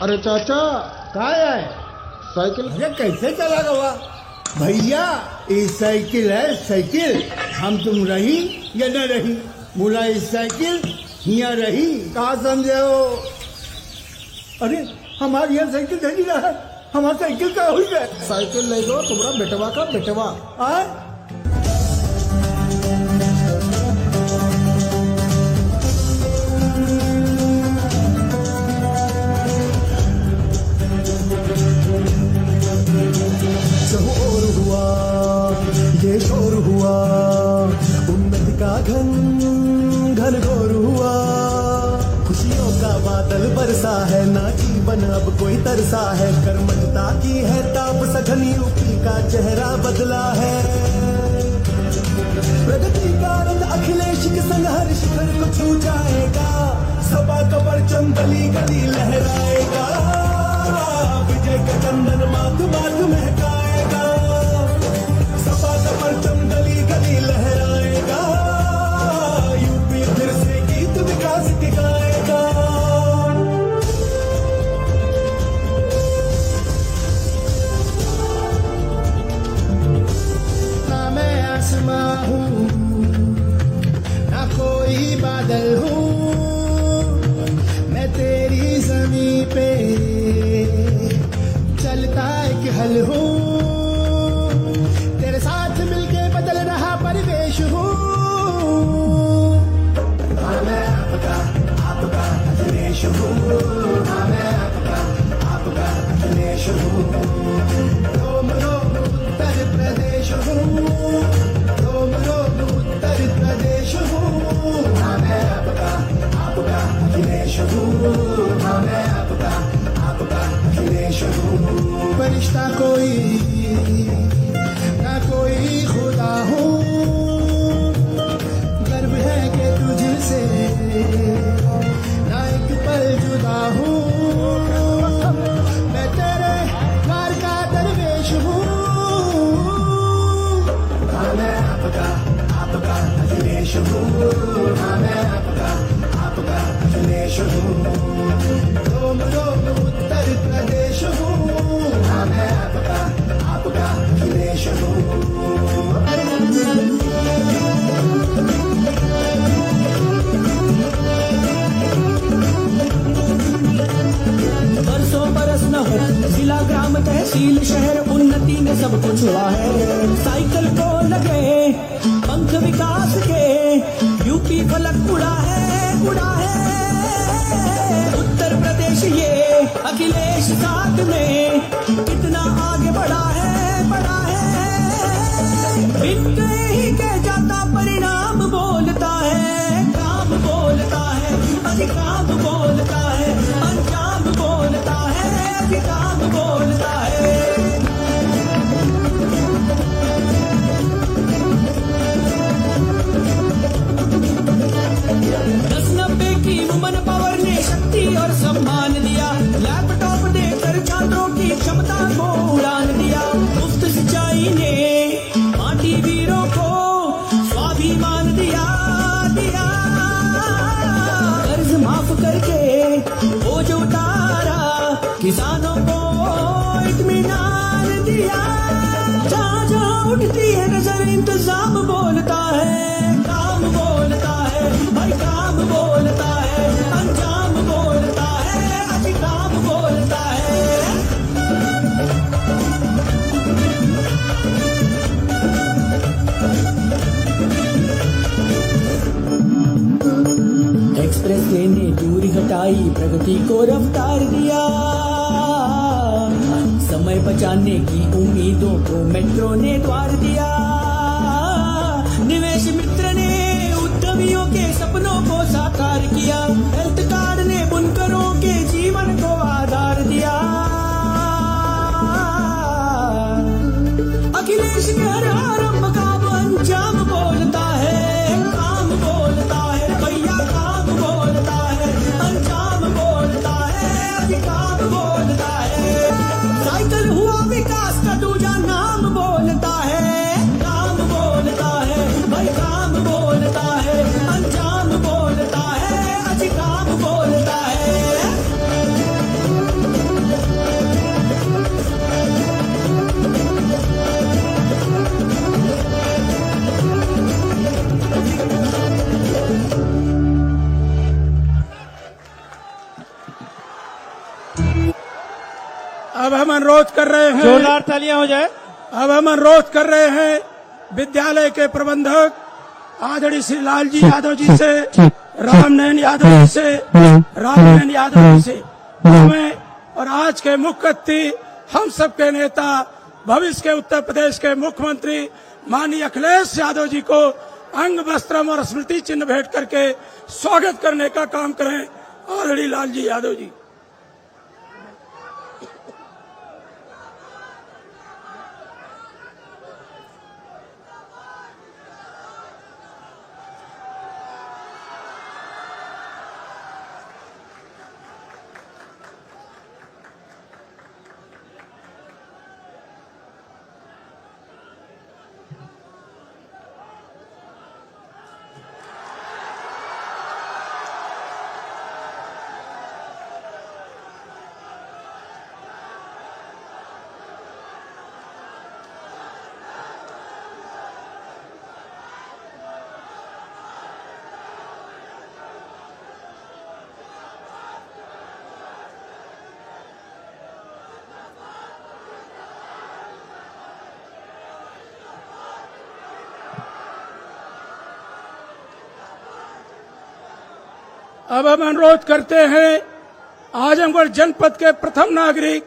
अरे चाचा काय आहे? साइकिल अरे कैसे चला गवा भैया? ये साइकिल है साइकिल। हम तुम रही या न रही, बोला ये साइकिल यहाँ रही। कहा समझे हो? अरे हमारे यहाँ साइकिल धरी रहा है, हमारा साइकिल का हुई है। साइकिल ले दो तुम्हारा बेटवा का बेटवा। शोर हुआ ये शोर हुआ, उन्नति का घन घन घोर हुआ। खुशियों का बादल बरसा है, ना जीवन अब कोई तरसा है। कर्मठता की है ताप सघन, यूपी का चेहरा बदला है। प्रगति का रंग अखिलेश के संग हर शिखर को छू जाएगा। सपा का परचम गली गली लहराएगा। विजय का चंदन माथ माथ महकाएगा। सपा का परचम गली गली लहराएगा। यूपी फिर से गीत विकास के गाएगा। ना मैं आसमां हूँ ना कोई बादल हूँ, मैं तेरी ज़मीं पे चलता एक हल हूँ। तेरे साथ मिलके बदल रहा परिवेश हूँ। हाँ मैं आपका अखिलेश हूँ। हाँ मैं आपका अखिलेश हूँ। रोम रोम उत्तर प्रदेश हूँ। रोम रोम उत्तर प्रदेश हूँ। हाँ मैं आपका अखिलेश हूँ। हाँ मैं आपका अखिलेश हूँ। फरिश्ता कोई ना कोई खुदा हूँ, गर्व है कि तुझसे ना एक पल जुदा हूँ। मैं तेरे द्वार का दरवेश हूँ। हाँ मैं आपका अखिलेश हूँ। हाँ मैं आपका अखिलेश हूँ। रोम रोम उत्तर प्रदेश हूँ। हाँ मैं आपका अखिलेश हूँ। बरसों बरस न हो, जिला ग्राम तहसील शहर उन्नति ने सब कुछ हुआ है। साइकिल को लगे पंख विकास के, यूपी फलक उड़ा है उड़ा है। उत्तर प्रदेश ये अखिलेश साथ में कितना आगे बढ़ा है बढ़ा है। बिन कहे ही कह जाता परिणाम बोलता है। काम बोलता है अधिकाम बोलता है। अंजाम बोलता है अधिकाम बोलता है। 10-90 की वुमन पावर ने शक्ति और सम्मान दिया। लैपटॉप देकर छात्रों की क्षमता को उड़ान दिया। मुफ्त सिंचाई ने माटी वीरों को स्वाभिमान दिया दिया। कर्ज माफ करके बोझ उतारा, किसानों को इत्मीनान दिया। जहाँ जहाँ उठती है नजर इंतजाम बोलता है। काम बोलता है भाई काम बोलता है। अंजाम बोलता है अधिकाम बोलता है। एक्सप्रेस वे ने दूरी हटाई, प्रगति को रफ्तार दिया। समय बचाने की उम्मीदों को मेट्रो ने द्वार दिया। निवेश मित्र ने उद्यमियों के सपनों को साकार किया। हेल्थ कार्ड ने बुनकरों के जीवन को आधार दिया। अखिलेश के हर आरंभ का अब अंजाम बोलता है। काम बोलता है भैया काम बोलता है। अंजाम बोलता है अधिकाम बोलता है। साइकिल हुआ विकास का दूजा नाम बोलता है। काम बोलता है भाई काम बोलता है। अंजाम बोलता है अधिकाम बोलता है। अब हम अनुरोध कर रहे हैं, जोरदार तालियां हो जाए। अब हम अनुरोध कर रहे हैं विद्यालय के प्रबंधक आदरणीय श्री लालजी यादव जी से, रामनयन यादव जी से, रामनयन यादव जी से हमें और आज के मुख्य अतिथि हम सबके नेता भविष्य के उत्तर प्रदेश के मुख्यमंत्री माननीय अखिलेश यादव जी को अंग वस्त्रम और स्मृति चिन्ह भेंट करके स्वागत करने का काम करें। आदरणीय लालजी यादव जी। अब हम अनुरोध करते हैं आजमगढ़ जनपद के प्रथम नागरिक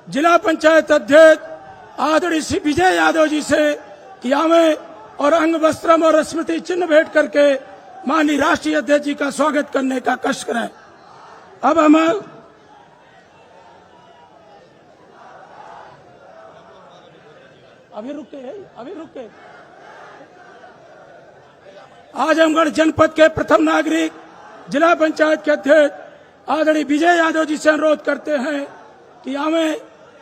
जिला पंचायत अध्यक्ष आदरणीय श्री विजय यादव जी से कि हमें और अंग वस्त्रम और स्मृति चिन्ह भेंट करके माननीय राष्ट्रीय अध्यक्ष जी का स्वागत करने का कष्ट करें। अब हम अभी रुके आजमगढ़ जनपद के प्रथम नागरिक जिला पंचायत के अध्यक्ष आदरणीय विजय यादव जी से अनुरोध करते हैं कि हमें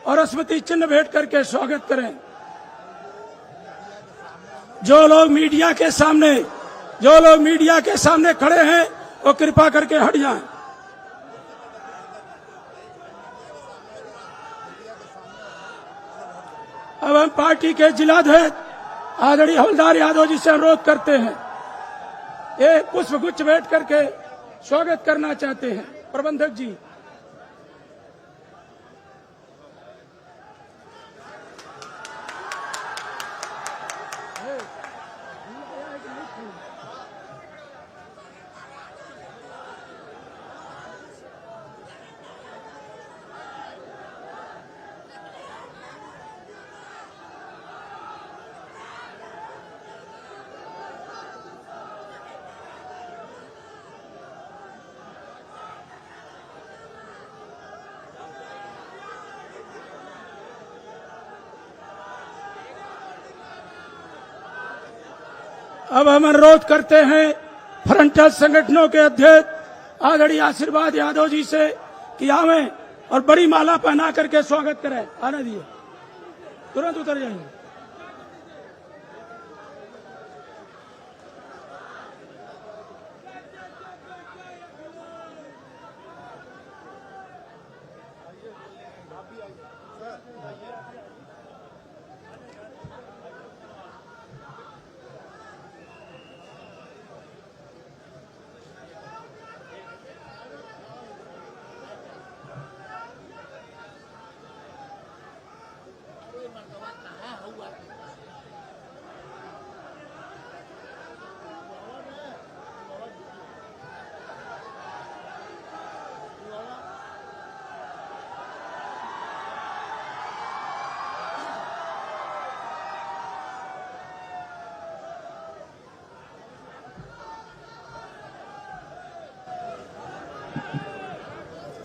और स्मृति चिन्ह भेंट करके स्वागत करें। जो लोग मीडिया के सामने खड़े हैं वो कृपा करके हट जाएं। अब हम पार्टी के जिलाध्यक्ष आदरणीय हवलदार यादव जी से अनुरोध करते हैं, एक पुष्प गुच्छ भेंट करके स्वागत करना चाहते हैं। प्रबंधक जी। अब हम अनुरोध करते हैं फ्रंटल संगठनों के अध्यक्ष आदरणीय आशीर्वाद यादव जी से कि हमें और बड़ी माला पहना करके स्वागत करें। आने दिए, तुरंत उतर जाएंगे।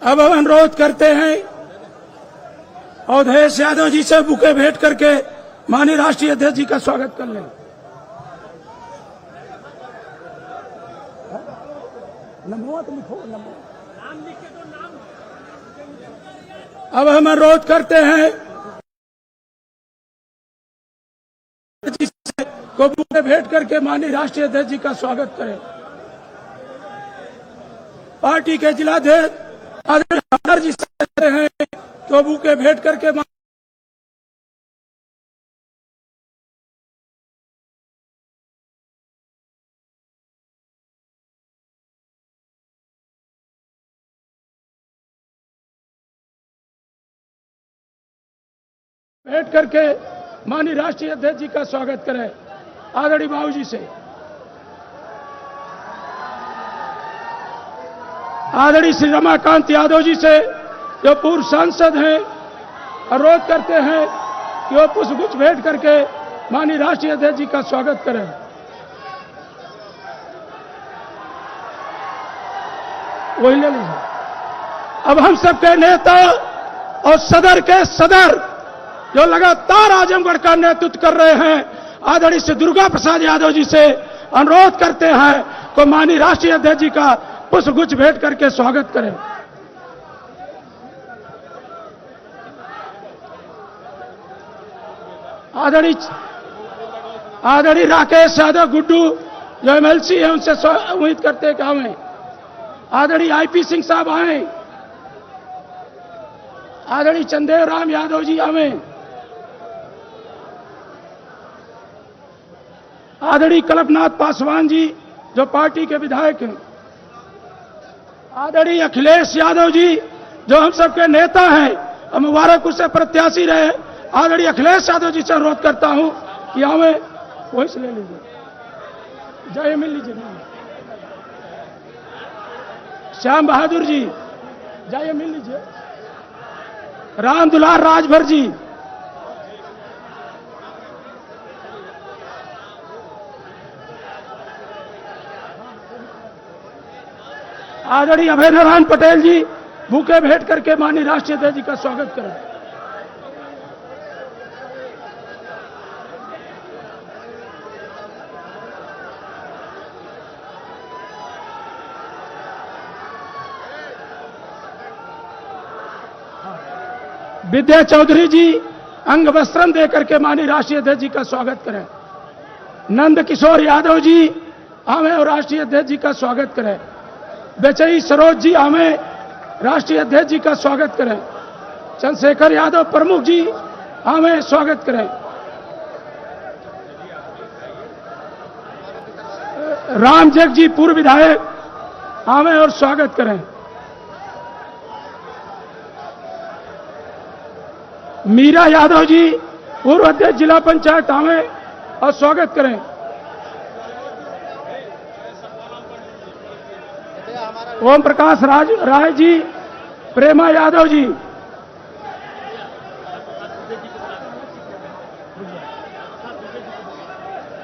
अब हम अनुरोध करते हैं अवधेश यादव जी से बुके भेंट करके माननीय राष्ट्रीय अध्यक्ष जी का स्वागत कर लें। अब हम अनुरोध करते हैं को बुके भेंट करके माननीय राष्ट्रीय अध्यक्ष जी का स्वागत करें। पार्टी के जिलाध्यक्ष आदरणीय जी से हैं तो बुके भेंट करके बैठ करके माननीय राष्ट्रीय अध्यक्ष जी का स्वागत करें आदरणीय बाबू जी से। आदरणीय श्री रमाकांत यादव जी से जो पूर्व सांसद हैं, अनुरोध करते हैं कि वो पुष्पगुच्छ भेंट करके माननीय राष्ट्रीय अध्यक्ष जी का स्वागत करें। वही ले लीजिए। अब हम सबके नेता और सदर के सदर जो लगातार आजमगढ़ का नेतृत्व कर रहे हैं, आदरणीय श्री दुर्गा प्रसाद यादव जी से अनुरोध करते हैं कि माननीय राष्ट्रीय अध्यक्ष जी का पुष्पगुच्छ भेंट करके स्वागत करें। आदरणीय राकेश यादव गुड्डू जो एमएलसी है, उनसे उम्मीद करते हैं कि हमें आदरणीय आईपी सिंह साहब आए। आदरणीय चंदेव राम यादव जी हमें। आदरणीय कल्पनाथ पासवान जी जो पार्टी के विधायक हैं। आदरणीय अखिलेश यादव जी जो हम सबके नेता हैं और मुबारकपुर से प्रत्याशी रहे, आदरणीय अखिलेश यादव जी से अनुरोध करता हूं कि हमें वही से ले लीजिए, जय मिल लीजिए। श्याम बहादुर जी जाइए मिल लीजिए। राम दुलार राजभर जी, आदरणीय अभय नारायण पटेल जी भूखे भेंट करके माननीय राष्ट्रीय अध्यक्ष जी का स्वागत करें। विद्या चौधरी जी अंग वस्त्रम देकर के माननीय राष्ट्रीय अध्यक्ष जी का स्वागत करें। नंद किशोर यादव जी हमें और राष्ट्रीय अध्यक्ष जी का स्वागत करें। बेचई सरोज जी हमें राष्ट्रीय अध्यक्ष जी का स्वागत करें। चंद्रशेखर यादव प्रमुख जी हमें स्वागत करें। राम जग जी पूर्व विधायक हमें और स्वागत करें। मीरा यादव जी पूर्व अध्यक्ष जिला पंचायत हमें और स्वागत करें। ओम प्रकाश राय जी, प्रेमा यादव जी,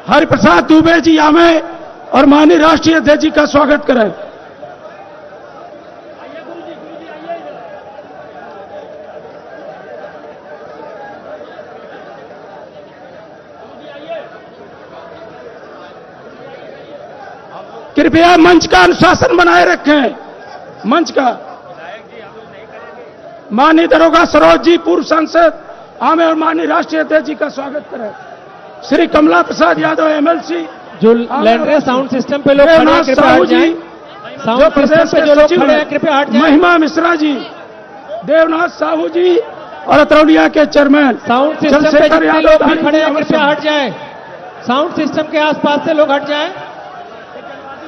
हरिप्रसाद दुबे जी हमें और माननीय राष्ट्रीय अध्यक्ष जी का स्वागत करें। कृपया मंच का अनुशासन बनाए रखें। मंच का माननीय दरोगा सरोज जी पूर्व सांसद हमें और माननीय राष्ट्रीय अध्यक्ष जी का स्वागत करें। श्री कमला प्रसाद यादव एमएलसी जो लैंड रहे साउंड सिस्टम पे लोग खड़े हैं कृपया हट जाएं। जो प्रदेश के जो लोग खड़े हैं कृपया हट जाएं। महिमा मिश्रा जी, देवनाथ साहू जी और अतरौलिया के चेयरमैन साउंड सिस्टम पे जितने लोग भी खड़े हैं कृपया हट जाएं। साउंड सिस्टम के आसपास से लोग हट जाएं।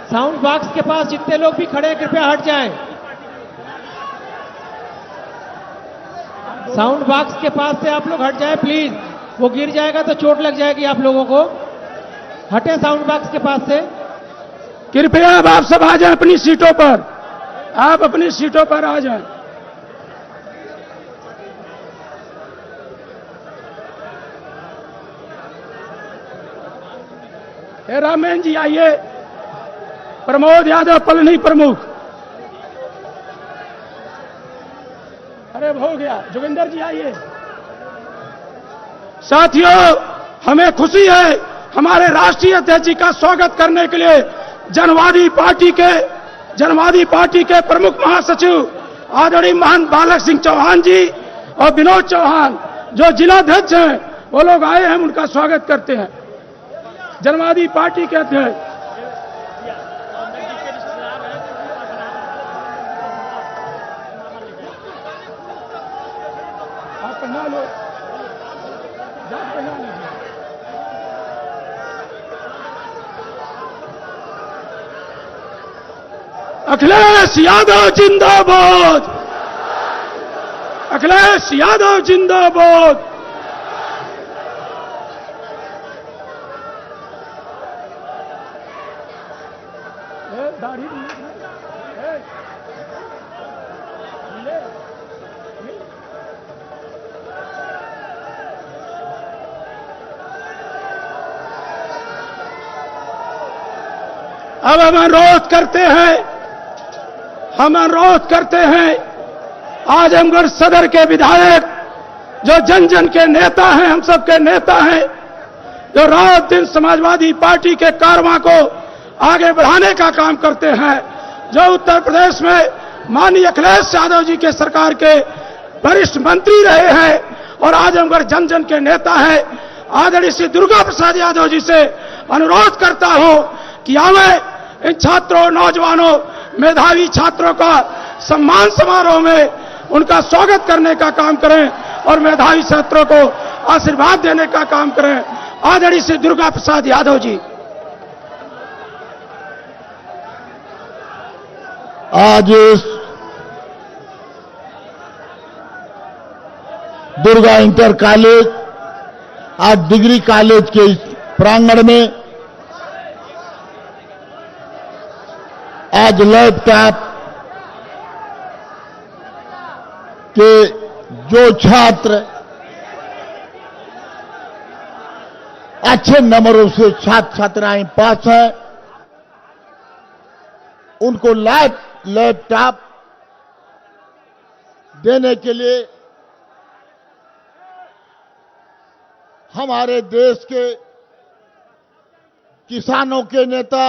साउंड बॉक्स के पास जितने लोग भी खड़े हैं कृपया हट जाएं। साउंड बॉक्स के पास से आप लोग हट जाएं प्लीज, वो गिर जाएगा तो चोट लग जाएगी आप लोगों को। हटे साउंड बॉक्स के पास से। कृपया अब आप सब आ जाएं अपनी सीटों पर। आप अपनी सीटों पर आ जाएं। रामेन जी आइए। प्रमोद यादव पलनी प्रमुख। अरे हो गया। जोगिंदर जी आइए। साथियों, हमें खुशी है हमारे राष्ट्रीय अध्यक्ष जी का स्वागत करने के लिए जनवादी पार्टी के प्रमुख महासचिव आदरणीय महंत बालक सिंह चौहान जी और विनोद चौहान जो जिलाध्यक्ष हैं, वो लोग आए हैं, उनका स्वागत करते हैं। जनवादी पार्टी के अध्यक्ष आप पहना लो, पहना लीजिए। अखिलेश यादव जिंदाबाद। अखिलेश यादव जिंदाबाद। अब हम अनुरोध करते हैं आजमगढ़ सदर के विधायक जो जन जन के नेता हैं, हम सब के नेता हैं, जो रात दिन समाजवादी पार्टी के कारवां को आगे बढ़ाने का काम करते हैं, जो उत्तर प्रदेश में माननीय अखिलेश यादव जी के सरकार के वरिष्ठ मंत्री रहे हैं और आजमगढ़ जन जन के नेता हैं, आदरणीय श्री दुर्गा प्रसाद यादव जी से अनुरोध करता हूं कि हमें इन छात्रों, नौजवानों, मेधावी छात्रों का सम्मान समारोह में उनका स्वागत करने का काम करें और मेधावी छात्रों को आशीर्वाद देने का काम करें। आदरणीय श्री दुर्गा प्रसाद यादव जी। आज इस दुर्गा इंटर कॉलेज, आज डिग्री कॉलेज के इस प्रांगण में आज लैपटॉप के जो छात्र अच्छे नंबरों से छात्र छात्राएं पास हैं, उनको लैपटॉप देने के लिए हमारे देश के किसानों के नेता,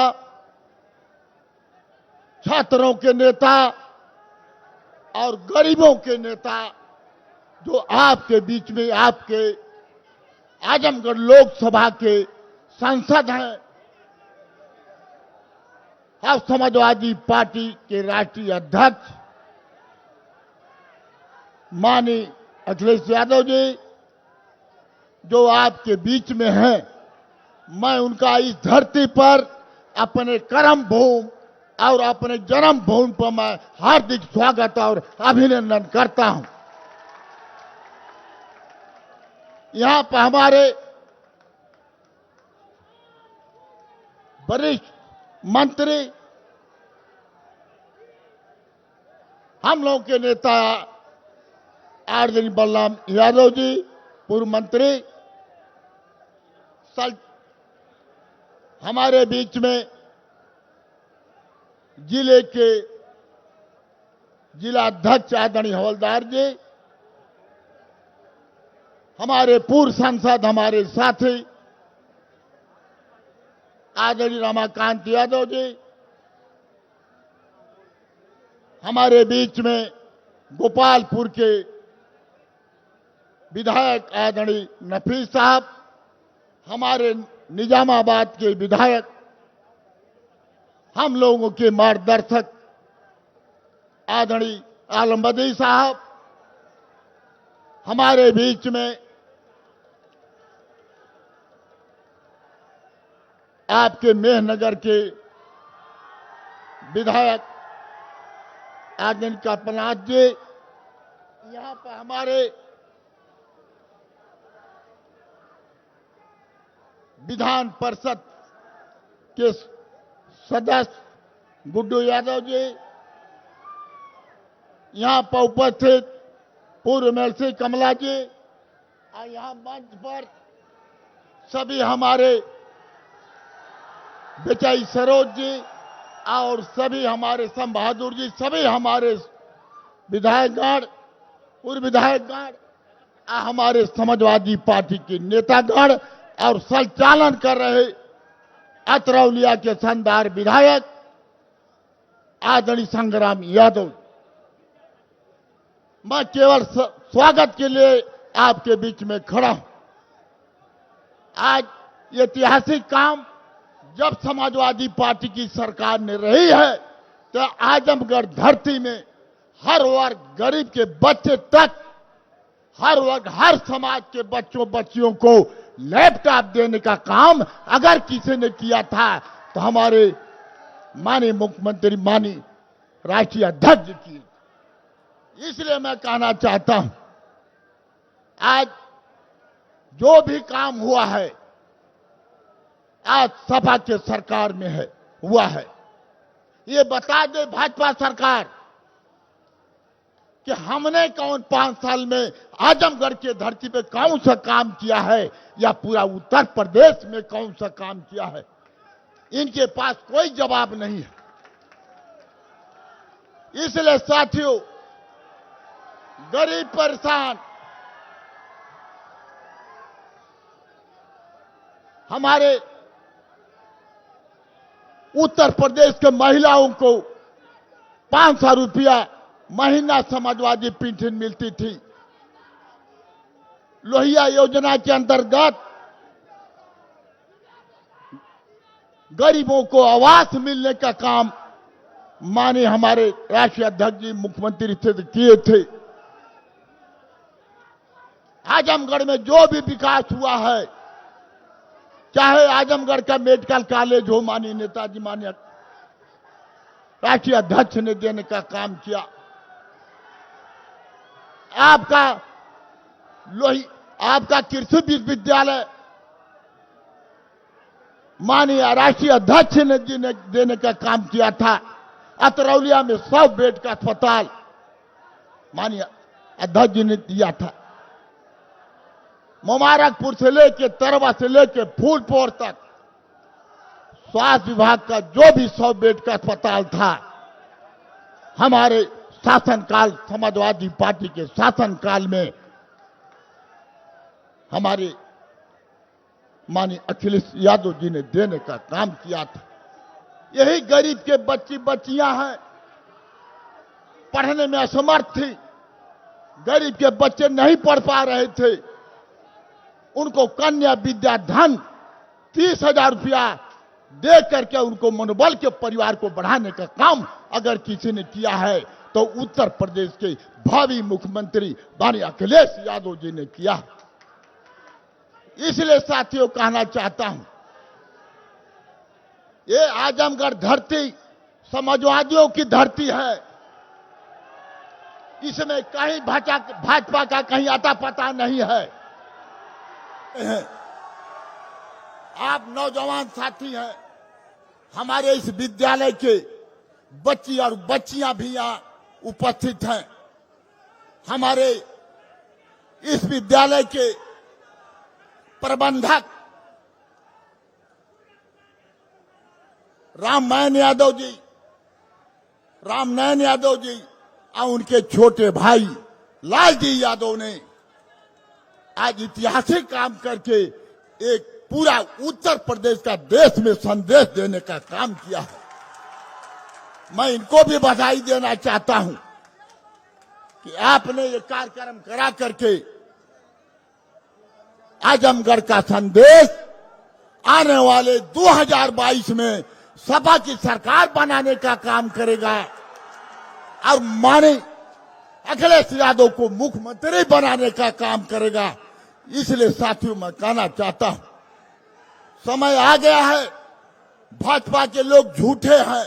छात्रों के नेता और गरीबों के नेता जो आपके बीच में, आपके आजमगढ़ लोकसभा के सांसद हैं, आप समाजवादी पार्टी के राष्ट्रीय अध्यक्ष माननीय अखिलेश यादव जी जो आपके बीच में हैं, मैं उनका इस धरती पर अपने कर्म भूमि और अपने जन्म भूमि पर मैं हार्दिक स्वागत और अभिनंदन करता हूं। यहां पर हमारे वरिष्ठ मंत्री, हम लोगों के नेता आदरणीय बलराम यादव जी, पूर्व मंत्री, हमारे बीच में जिले के जिला अध्यक्ष आदरणीय हवलदार जी, हमारे पूर्व सांसद, हमारे साथी आदरणीय रमाकांत यादव जी, हमारे बीच में गोपालपुर के विधायक आदरणीय नफीस साहब, हमारे निजामाबाद के विधायक, हम लोगों के मार्गदर्शक आदरणीय आलमबदी साहब, हमारे बीच में आपके मेहनगर के विधायक आदरणीय कल्पनाथ जी, यहां पर हमारे विधान परिषद के सदस्य गुड्डू यादव जी, यहां पर उपस्थित पूर्व एमएलसी कमला जी, और यहां मंच पर सभी हमारे बेचाई सरोज जी और सभी हमारे सम बहादुर जी, सभी हमारे विधायकगण, पूर्व विधायकगण, हमारे समाजवादी पार्टी के नेतागण और संचालन कर रहे अतरौलिया के शानदार विधायक आदरणीय संग्राम यादव। मैं केवल स्वागत के लिए आपके बीच में खड़ा हूं। आज ऐतिहासिक काम जब समाजवादी पार्टी की सरकार ने रही है तो आजमगढ़ धरती में हर वर्ग, गरीब के बच्चे तक, हर वर्ग, हर समाज के बच्चों बच्चियों को लैपटॉप देने का काम अगर किसी ने किया था तो हमारे माननीय मुख्यमंत्री, माननीय राष्ट्रीय अध्यक्ष की। इसलिए मैं कहना चाहता हूं, आज जो भी काम हुआ है आज सपा के सरकार में है, हुआ है। ये बता दे भाजपा सरकार कि हमने कौन 5 साल में आजमगढ़ के धरती पे कौन सा काम किया है या पूरा उत्तर प्रदेश में कौन सा काम किया है। इनके पास कोई जवाब नहीं है। इसलिए साथियों, गरीब परेशान, हमारे उत्तर प्रदेश के महिलाओं को 500 रुपया महीना समाजवादी पेंशन मिलती थी। लोहिया योजना के अंतर्गत गरीबों को आवास मिलने का काम माननीय हमारे राष्ट्रीय अध्यक्ष जी मुख्यमंत्री थे किए थे। आजमगढ़ में जो भी विकास हुआ है, चाहे आजमगढ़ का मेडिकल कॉलेज हो, माननीय नेताजी माननीय राष्ट्रीय अध्यक्ष ने देने का काम किया। आपका कृषि विश्वविद्यालय माननीय राष्ट्रीय अध्यक्ष ने जी ने देने का काम किया था। अतरौलिया में 100 बेड का अस्पताल माननीय अध्यक्ष जी ने दिया था। मुबारकपुर से लेके तरवा से लेके फूलपुर तक स्वास्थ्य विभाग का जो भी 100 बेड का अस्पताल था, हमारे शासनकाल समाजवादी पार्टी के शासनकाल में हमारे माननीय अखिलेश यादव जी ने देने का काम किया था। यही गरीब के बच्चियां हैं, पढ़ने में असमर्थ थी, गरीब के बच्चे नहीं पढ़ पा रहे थे, उनको कन्या विद्या धन 30,000 रुपया दे करके उनको मनोबल के परिवार को बढ़ाने का काम अगर किसी ने किया है तो उत्तर प्रदेश के भावी मुख्यमंत्री माननीय अखिलेश यादव जी ने किया। इसलिए साथियों कहना चाहता हूं, ये आजमगढ़ धरती समाजवादियों की धरती है। इसमें कहीं भाजपा का कहीं आता पता नहीं है। आप नौजवान साथी हैं, हमारे इस विद्यालय के बच्ची और बच्चियां भी यहां उपस्थित हैं। हमारे इस विद्यालय के प्रबंधक रामनयन यादव जी और उनके छोटे भाई लालजी यादव ने आज ऐतिहासिक काम करके एक पूरा उत्तर प्रदेश का देश में संदेश देने का काम किया है। मैं इनको भी बधाई देना चाहता हूं कि आपने ये कार्यक्रम करा करके आजमगढ़ का संदेश आने वाले 2022 में सपा की सरकार बनाने का काम करेगा और माननीय अखिलेश यादव को मुख्यमंत्री बनाने का काम करेगा। इसलिए साथियों मैं कहना चाहता हूं, समय आ गया है, भाजपा के लोग झूठे हैं,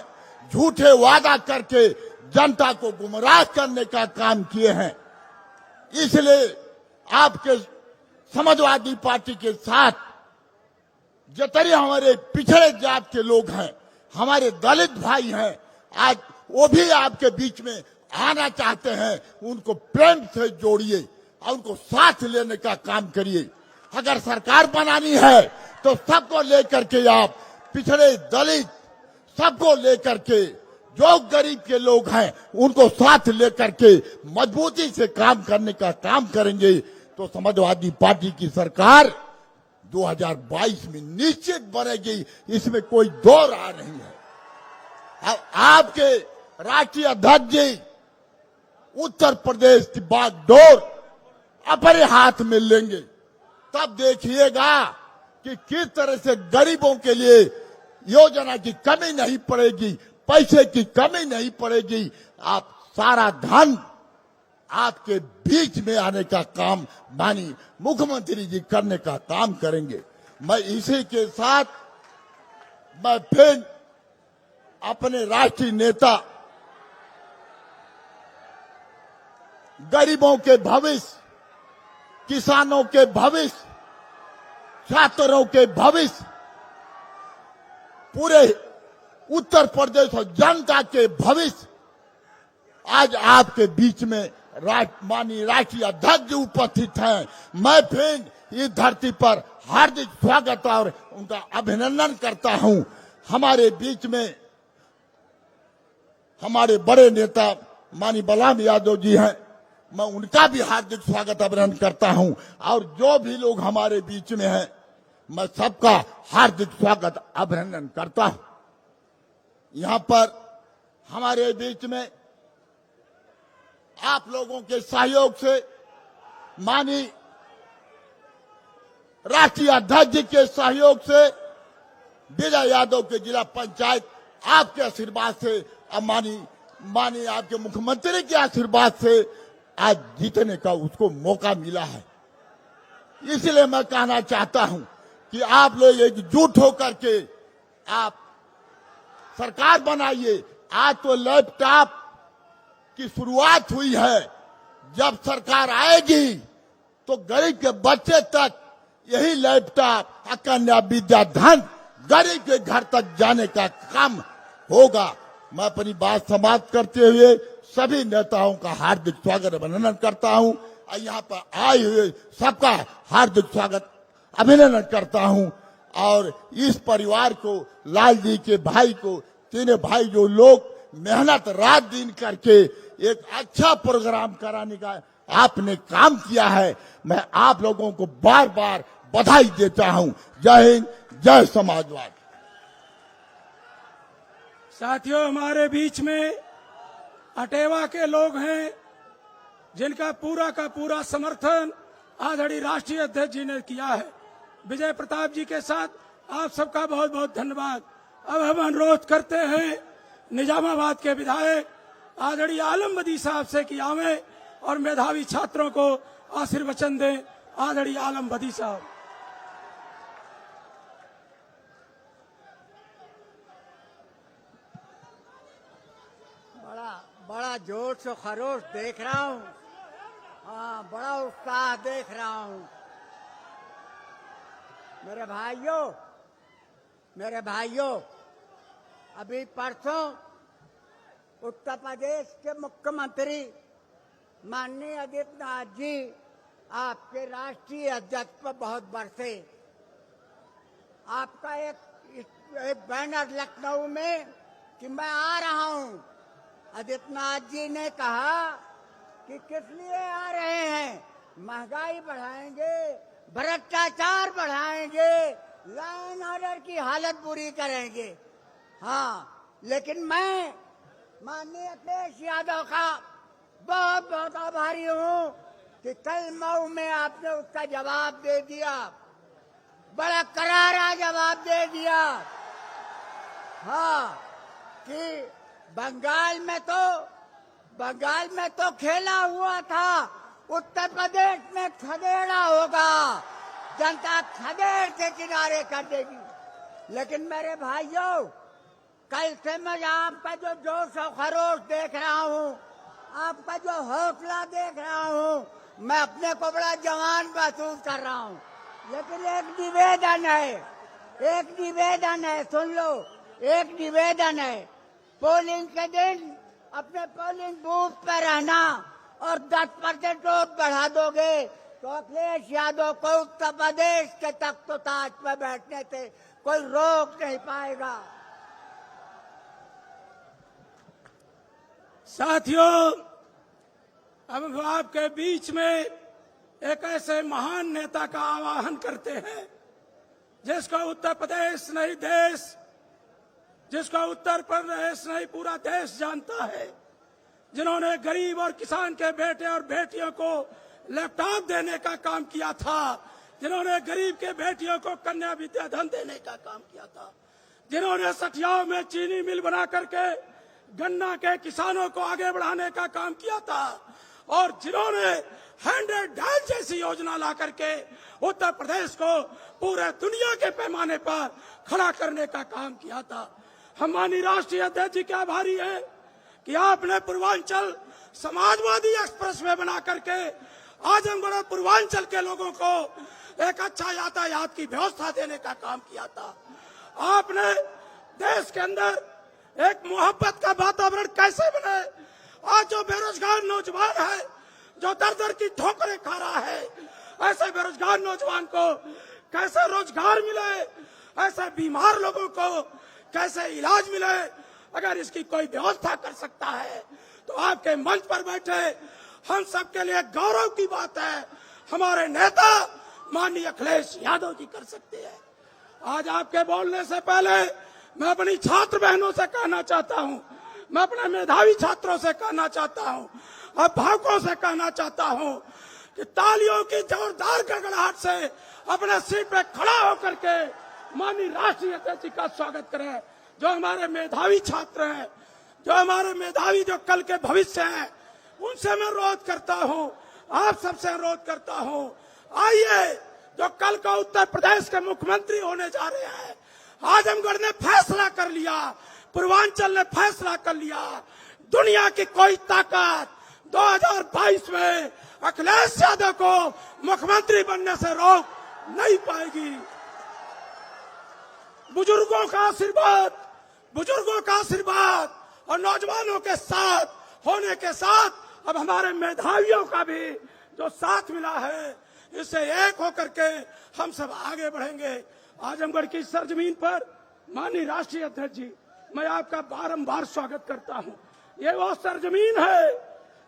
झूठे वादा करके जनता को गुमराह करने का काम किए हैं। इसलिए आपके समाजवादी पार्टी के साथ जितने हमारे पिछड़े जात के लोग हैं, हमारे दलित भाई हैं, आज वो भी आपके बीच में आना चाहते हैं। उनको प्रेम से जोड़िए और उनको साथ लेने का काम करिए। अगर सरकार बनानी है तो सबको लेकर के, आप पिछड़े दलित सबको लेकर के, जो गरीब के लोग हैं उनको साथ लेकर के मजबूती से काम करने का काम करेंगे तो समाजवादी पार्टी की सरकार 2022 में निश्चित बनेगी। इसमें कोई दो राह नहीं है। अब आपके राष्ट्रीय अध्यक्ष जी उत्तर प्रदेश की बागडोर अपने हाथ में लेंगे, तब देखिएगा कि किस तरह से गरीबों के लिए योजना की कमी नहीं पड़ेगी, पैसे की कमी नहीं पड़ेगी। आप सारा धन आपके बीच में आने का काम माननीय मुख्यमंत्री जी करने का काम करेंगे। मैं इसी के साथ मैं फिर अपने राष्ट्रीय नेता, गरीबों के भविष्य, किसानों के भविष्य, छात्रों के भविष्य, पूरे उत्तर प्रदेश और जनता के भविष्य आज आपके बीच में माननीय राष्ट्रीय अध्यक्ष उपस्थित हैं। मैं फिर इस धरती पर हार्दिक स्वागत और उनका अभिनंदन करता हूं। हमारे बीच में हमारे बड़े नेता माननीय बलराम यादव जी हैं, मैं उनका भी हार्दिक स्वागत अभिनंदन करता हूं। और जो भी लोग हमारे बीच में हैं, मैं सबका हार्दिक स्वागत अभिनंदन करता हूं। यहां पर हमारे बीच में आप लोगों के सहयोग से माननीय राष्ट्रीय अध्यक्ष जी के सहयोग से विजय यादव के जिला पंचायत आपके आशीर्वाद से अब माननीय आपके मुख्यमंत्री के आशीर्वाद से आज जीतने का उसको मौका मिला है। इसलिए मैं कहना चाहता हूं कि आप लोग एकजुट होकर के आप सरकार बनाइए। आज तो लैपटॉप की शुरुआत हुई है, जब सरकार आएगी तो गरीब के बच्चे तक यही लैपटॉप कन्या विद्या धन गरीब के घर तक जाने का काम होगा। मैं अपनी बात समाप्त करते हुए सभी नेताओं का हार्दिक स्वागत अभिनंदन करता हूं और यहाँ पर आए हुए सबका हार्दिक स्वागत अभिनंदन करता हूं। और इस परिवार को, लाल जी के भाई को, तीनों भाई जो लोग मेहनत रात दिन करके एक अच्छा प्रोग्राम कराने का आपने काम किया है, मैं आप लोगों को बार बार बधाई देता हूं। जय हिंद, जय समाजवाद। साथियों, हमारे बीच में अटेवा के लोग हैं जिनका पूरा का पूरा समर्थन आदरणीय राष्ट्रीय अध्यक्ष जी ने किया है। विजय प्रताप जी के साथ आप सबका बहुत बहुत धन्यवाद। अब हम अनुरोध करते हैं निजामाबाद के विधायक आदरणीय आलम बदी साहब से कि आवे और मेधावी छात्रों को आशीर्वचन दें। आदरणीय आलम बदी साहब। बड़ा जोश और खरोश देख रहा हूँ। हाँ, बड़ा उत्साह देख रहा हूँ। मेरे भाइयों, अभी परसों उत्तर प्रदेश के मुख्यमंत्री माननीय आदित्यनाथ जी आपके राष्ट्रीय अध्यक्ष पर बहुत बरसे। आपका एक बैनर लखनऊ में कि मैं आ रहा हूँ। आदित्यनाथ जी ने कहा कि किस लिए आ रहे हैं, महंगाई बढ़ाएंगे, भ्रष्टाचार बढ़ाएंगे, लॉ एंड ऑर्डर की हालत बुरी करेंगे। हाँ, लेकिन मैं माननीय अखिलेश यादव का बहुत बहुत आभारी हूँ कि कल मऊ में आपने उसका जवाब दे दिया, बड़ा करारा जवाब दे दिया। हाँ, कि बंगाल में तो खेला हुआ था, उत्तर प्रदेश में खदेड़ा होगा, जनता खदेड़ के किनारे कर देगी। लेकिन मेरे भाइयों, कल से मैं आपका जो जोश और खरोश देख रहा हूँ, आपका जो हौसला देख रहा हूँ, मैं अपने को बड़ा जवान महसूस कर रहा हूँ। लेकिन एक निवेदन है, सुन लो, एक निवेदन है। पोलिंग के दिन अपने पोलिंग बूथ पर रहना और 10% वोट बढ़ा दोगे तो अखिलेश यादव को उत्तर प्रदेश के तख्त ताज पर बैठने से कोई रोक नहीं पाएगा। साथियों, अब हम आपके बीच में एक ऐसे महान नेता का आवाहन करते हैं जिसका उत्तर प्रदेश नहीं देश, जिसका उत्तर प्रदेश नहीं पूरा देश जानता है, जिन्होंने गरीब और किसान के बेटे और बेटियों को लैपटॉप देने का काम किया था, जिन्होंने गरीब के बेटियों को कन्या विद्या धन देने का काम किया था, जिन्होंने सठियाओं में चीनी मिल बना करके गन्ना के किसानों को आगे बढ़ाने का काम किया था, और जिन्होंने 100 डायल जैसी योजना ला करके उत्तर प्रदेश को पूरे दुनिया के पैमाने पर खड़ा करने का काम किया था। हम माननीय राष्ट्रीय अध्यक्ष जी के आभारी हैं कि आपने पूर्वांचल समाजवादी एक्सप्रेस वे बना करके आजमगढ़ और पूर्वांचल के लोगों को एक अच्छा यातायात की व्यवस्था देने का काम किया था। आपने देश के अंदर एक मोहब्बत का वातावरण कैसे बने, आज जो बेरोजगार नौजवान है, जो दर दर की ठोकरें खा रहा है, ऐसे बेरोजगार नौजवान को कैसे रोजगार मिले, ऐसे बीमार लोगों को कैसे इलाज मिले, अगर इसकी कोई व्यवस्था कर सकता है तो आपके मंच पर बैठे हम सबके लिए गौरव की बात है, हमारे नेता माननीय अखिलेश यादव जी कर सकते हैं। आज आपके बोलने से पहले मैं अपनी छात्र बहनों से कहना चाहता हूं, मैं अपने मेधावी छात्रों से कहना चाहता हूं, अभिभावकों से कहना चाहता हूं कि तालियों की जोरदार गड़गड़ाहट से अपने सीट पे खड़ा होकर के माननीय राष्ट्रीय अध्यक्ष जी का स्वागत करें। जो हमारे मेधावी छात्र हैं, जो हमारे मेधावी जो कल के भविष्य हैं, उनसे मैं अनुरोध करता हूं, आप सबसे अनुरोध करता हूं, आइए जो कल का उत्तर प्रदेश के मुख्यमंत्री होने जा रहे हैं, आजमगढ़ ने फैसला कर लिया, पूर्वांचल ने फैसला कर लिया, दुनिया की कोई ताकत 2022 में अखिलेश यादव को मुख्यमंत्री बनने से रोक नहीं पाएगी। बुजुर्गों का आशीर्वाद और नौजवानों के साथ होने के साथ अब हमारे मेधावियों का भी जो साथ मिला है, इससे एक होकर के हम सब आगे बढ़ेंगे। आजमगढ़ की सरजमीन पर माननीय राष्ट्रीय अध्यक्ष जी, मैं आपका बारंबार स्वागत करता हूं। ये वो सरजमीन है,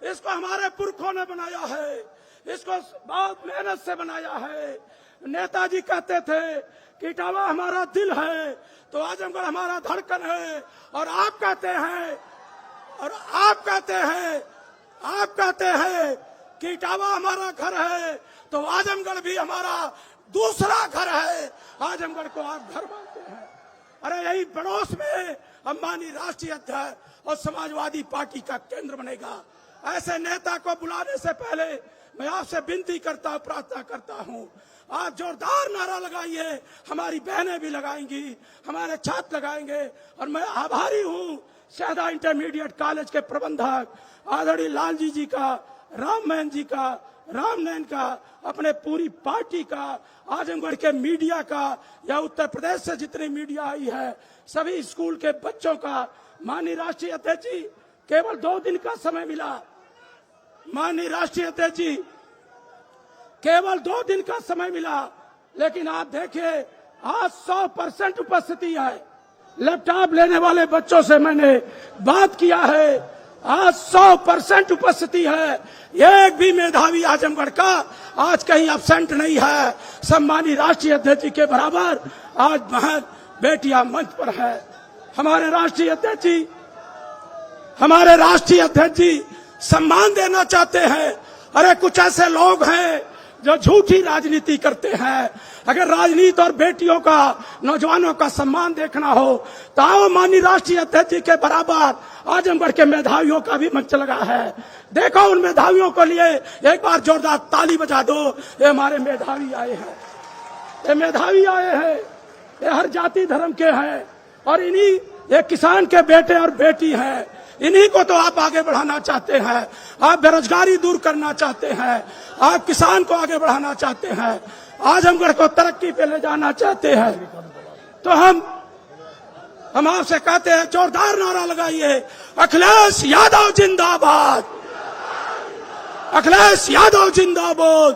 इसको हमारे पुरखों ने बनाया है, इसको बहुत मेहनत से बनाया है। नेताजी कहते थे कि इटावा हमारा दिल है तो आजमगढ़ हमारा धड़कन है, और आप कहते हैं कि इटावा हमारा घर है तो आजमगढ़ भी हमारा दूसरा घर है। आजमगढ़ को आप घर मानते हैं। अरे यही पड़ोस में हम माननीय राष्ट्रीय अध्यक्ष और समाजवादी पार्टी का केंद्र बनेगा। ऐसे नेता को बुलाने से पहले मैं आपसे विनती करता हूं, प्रार्थना करता हूं, आप जोरदार नारा लगाइए, हमारी बहनें भी लगाएंगी, हमारे छात्र लगाएंगे। और मैं आभारी हूं शहदा इंटरमीडिएट कॉलेज के प्रबंधक आदरणीय लालजी जी का, राममैन जी का, रामनैन का, अपने पूरी पार्टी का, आजमगढ़ के मीडिया का, या उत्तर प्रदेश से जितनी मीडिया आई है, सभी स्कूल के बच्चों का। माननीय राष्ट्रीय अध्यक्ष जी, केवल 2 दिन का समय मिला। माननीय राष्ट्रीय अध्यक्ष जी, केवल 2 दिन का समय मिला, लेकिन आप देखिए आज 100% उपस्थिति है। लैपटॉप लेने वाले बच्चों से मैंने बात किया है, आज 100% उपस्थिति है। एक भी मेधावी आजमगढ़ का आज कहीं एब्सेंट नहीं है। सम्मानित राष्ट्रीय अध्यक्ष जी के बराबर आज महज बेटियां मंच पर है। हमारे राष्ट्रीय अध्यक्ष जी सम्मान देना चाहते हैं। अरे कुछ ऐसे लोग हैं जो झूठी राजनीति करते हैं। अगर राजनीति और बेटियों का, नौजवानों का सम्मान देखना हो तो आओ, माननीय राष्ट्रीय अध्यक्ष जी के बराबर आजमगढ़ के मेधावियों का भी मंच लगा है। देखो उन मेधावियों को लिए एक बार जोरदार ताली बजा दो। ये हमारे मेधावी आए हैं, ये हर जाति धर्म के हैं, और इन्हीं ये किसान के बेटे और बेटी हैं। इन्हीं को तो आप आगे बढ़ाना चाहते हैं। आप बेरोजगारी दूर करना चाहते हैं, आप किसान को आगे बढ़ाना चाहते हैं, आजमगढ़ को तरक्की पे ले जाना चाहते हैं। तो हम आपसे कहते हैं, जोरदार नारा लगाइए, अखिलेश यादव जिंदाबाद, अखिलेश यादव जिंदाबाद।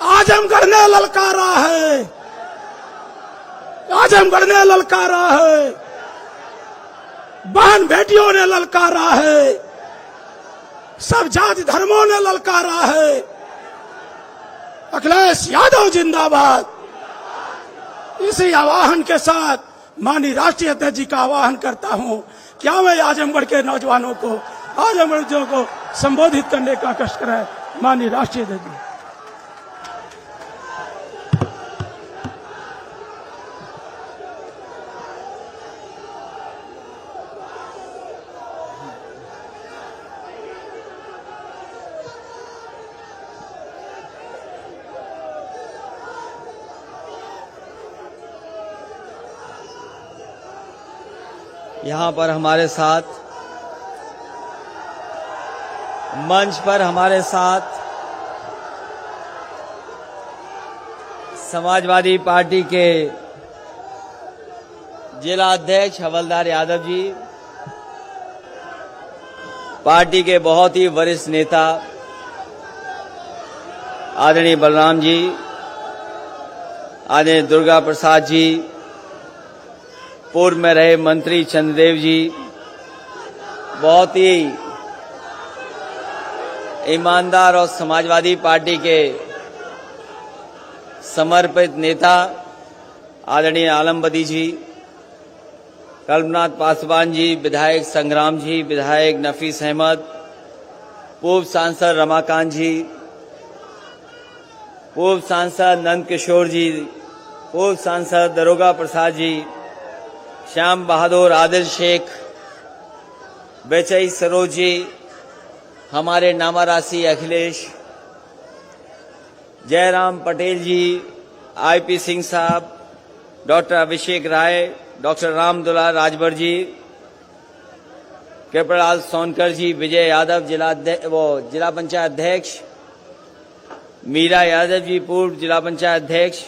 आजमगढ़ ने ललकारा है, आजमगढ़ ने ललकारा है, बहन बेटियों ने ललकारा है, सब जाति धर्मों ने ललकारा है। अखिलेश यादव जिंदाबाद। इसी आह्वान के साथ माननीय राष्ट्रीय अध्यक्ष जी का आह्वान करता हूं, क्या मैं आजमगढ़ के नौजवानों को, आजमगढ़ को संबोधित करने का कष्ट करें। माननीय राष्ट्रीय अध्यक्ष जी। यहाँ पर हमारे साथ, मंच पर हमारे साथ समाजवादी पार्टी के जिला अध्यक्ष हवलदार यादव जी, पार्टी के बहुत ही वरिष्ठ नेता आदरणीय बलराम जी, आदरणीय दुर्गा प्रसाद जी, पूर्व में रहे मंत्री चंद्रदेव जी, बहुत ही ईमानदार और समाजवादी पार्टी के समर्पित नेता आदरणीय आलमबदी जी, कल्पनाथ पासवान जी, विधायक संग्राम जी, विधायक नफीस अहमद, पूर्व सांसद रमाकांत जी, पूर्व सांसद नंद किशोर जी, पूर्व सांसद दरोगा प्रसाद जी, श्याम बहादुर, आदिल शेख, बेचई सरोज जी, हमारे नामारासी अखिलेश, जयराम पटेल जी, आईपी सिंह साहब, डॉक्टर अभिषेक राय, डॉक्टर रामदुलार राजभर जी, कृपालाल सोनकर जी, विजय यादव जिला पंचायत अध्यक्ष, मीरा यादव जी, पूर्व जिला पंचायत अध्यक्ष,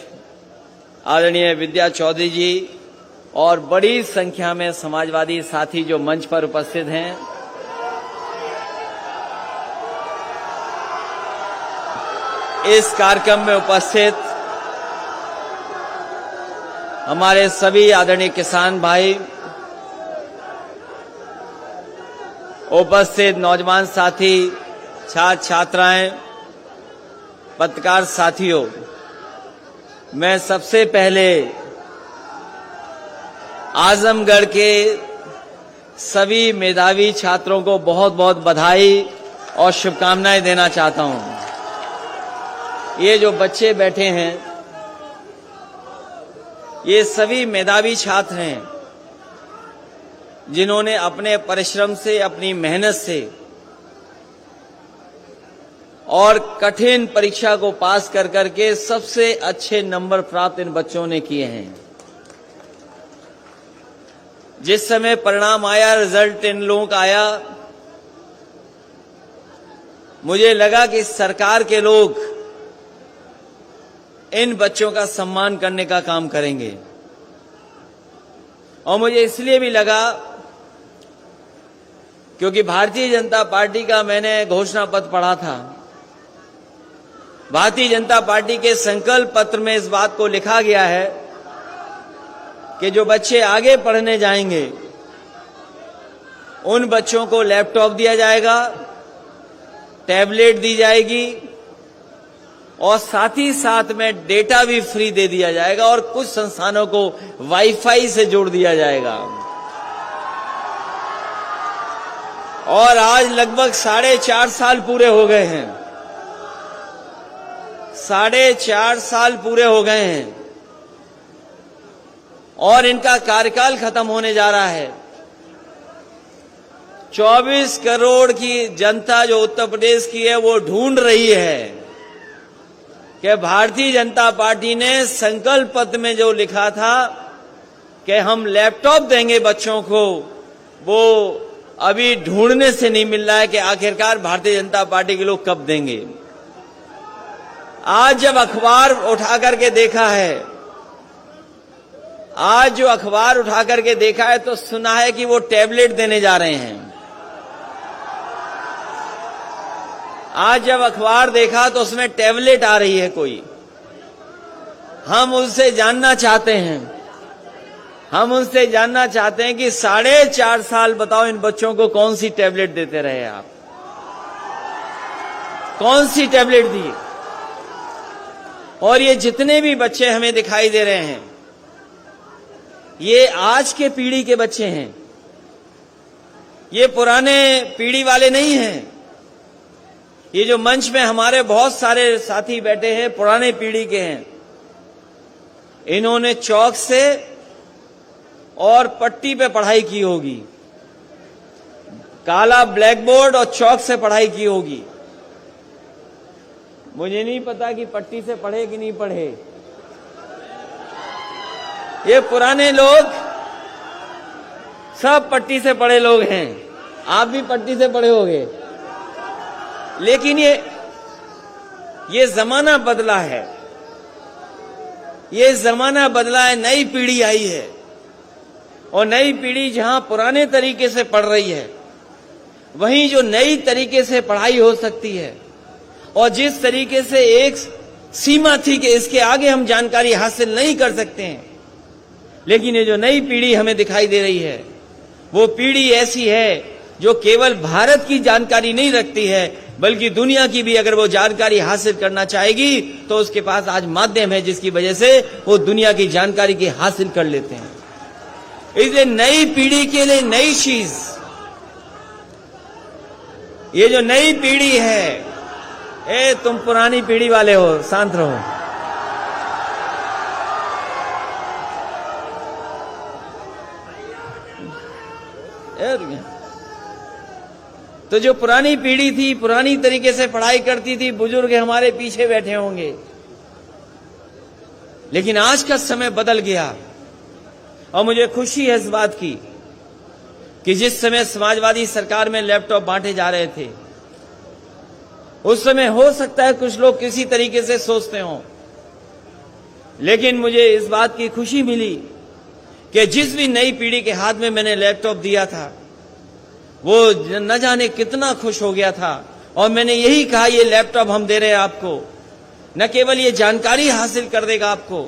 आदरणीय विद्या चौधरी जी और बड़ी संख्या में समाजवादी साथी जो मंच पर उपस्थित हैं। इस कार्यक्रम में उपस्थित हमारे सभी आदरणीय किसान भाई, उपस्थित नौजवान साथी, छात्र छात्राएं, पत्रकार साथियों, मैं सबसे पहले आजमगढ़ के सभी मेधावी छात्रों को बहुत बहुत बधाई और शुभकामनाएं देना चाहता हूं। ये जो बच्चे बैठे हैं, ये सभी मेधावी छात्र हैं जिन्होंने अपने परिश्रम से, अपनी मेहनत से और कठिन परीक्षा को पास कर करके सबसे अच्छे नंबर प्राप्त इन बच्चों ने किए हैं। जिस समय परिणाम आया, रिजल्ट इन लोगों का आया, मुझे लगा कि सरकार के लोग इन बच्चों का सम्मान करने का काम करेंगे। और मुझे इसलिए भी लगा क्योंकि भारतीय जनता पार्टी का मैंने घोषणा पत्र पढ़ा था। भारतीय जनता पार्टी के संकल्प पत्र में इस बात को लिखा गया है कि जो बच्चे आगे पढ़ने जाएंगे उन बच्चों को लैपटॉप दिया जाएगा, टैबलेट दी जाएगी और साथ ही साथ में डेटा भी फ्री दे दिया जाएगा और कुछ संस्थानों को वाईफाई से जोड़ दिया जाएगा। और आज लगभग 4.5 साल पूरे हो गए हैं। 4.5 साल पूरे हो गए हैं और इनका कार्यकाल खत्म होने जा रहा है। 24 करोड़ की जनता जो उत्तर प्रदेश की है वो ढूंढ रही है कि भारतीय जनता पार्टी ने संकल्प पत्र में जो लिखा था कि हम लैपटॉप देंगे बच्चों को, वो अभी ढूंढने से नहीं मिल रहा है कि आखिरकार भारतीय जनता पार्टी के लोग कब देंगे। आज जब अखबार उठा करके देखा है, आज जो अखबार उठा करके देखा है तो सुना है कि वो टैबलेट देने जा रहे हैं। आज जब अखबार देखा तो उसमें टैबलेट आ रही है कोई। हम उनसे जानना चाहते हैं, हम उनसे जानना चाहते हैं कि 4.5 साल बताओ इन बच्चों को कौन सी टैबलेट देते रहे आप, कौन सी टैबलेट दी। और ये जितने भी बच्चे हमें दिखाई दे रहे हैं ये आज के पीढ़ी के बच्चे हैं, ये पुराने पीढ़ी वाले नहीं हैं। ये जो मंच में हमारे बहुत सारे साथी बैठे हैं पुराने पीढ़ी के हैं। इन्होंने चौक से और पट्टी पे पढ़ाई की होगी, काला ब्लैक बोर्ड और चौक से पढ़ाई की होगी। मुझे नहीं पता कि पट्टी से पढ़े कि नहीं पढ़े। ये पुराने लोग सब पट्टी से पढ़े लोग हैं, आप भी पट्टी से पढ़े होंगे। लेकिन ये जमाना बदला है, ये जमाना बदला है, नई पीढ़ी आई है और नई पीढ़ी जहां पुराने तरीके से पढ़ रही है वहीं जो नई तरीके से पढ़ाई हो सकती है और जिस तरीके से एक सीमा थी कि इसके आगे हम जानकारी हासिल नहीं कर सकते हैं, लेकिन ये जो नई पीढ़ी हमें दिखाई दे रही है, वो पीढ़ी ऐसी है जो केवल भारत की जानकारी नहीं रखती है, बल्कि दुनिया की भी अगर वो जानकारी हासिल करना चाहेगी तो उसके पास आज माध्यम है जिसकी वजह से वो दुनिया की जानकारी की हासिल कर लेते हैं। इसलिए नई पीढ़ी के लिए नई चीज, ये जो नई पीढ़ी है, तुम पुरानी पीढ़ी वाले हो, शांत रहो। तो जो पुरानी पीढ़ी थी, पुरानी तरीके से पढ़ाई करती थी, बुजुर्ग हमारे पीछे बैठे होंगे, लेकिन आज का समय बदल गया। और मुझे खुशी है इस बात की कि जिस समय समाजवादी सरकार में लैपटॉप बांटे जा रहे थे, उस समय हो सकता है कुछ लोग किसी तरीके से सोचते हों, लेकिन मुझे इस बात की खुशी मिली कि जिस भी नई पीढ़ी के हाथ में मैंने लैपटॉप दिया था, वो न जाने कितना खुश हो गया था। और मैंने यही कहा, ये लैपटॉप हम दे रहे हैं आपको, न केवल ये जानकारी हासिल कर देगा, आपको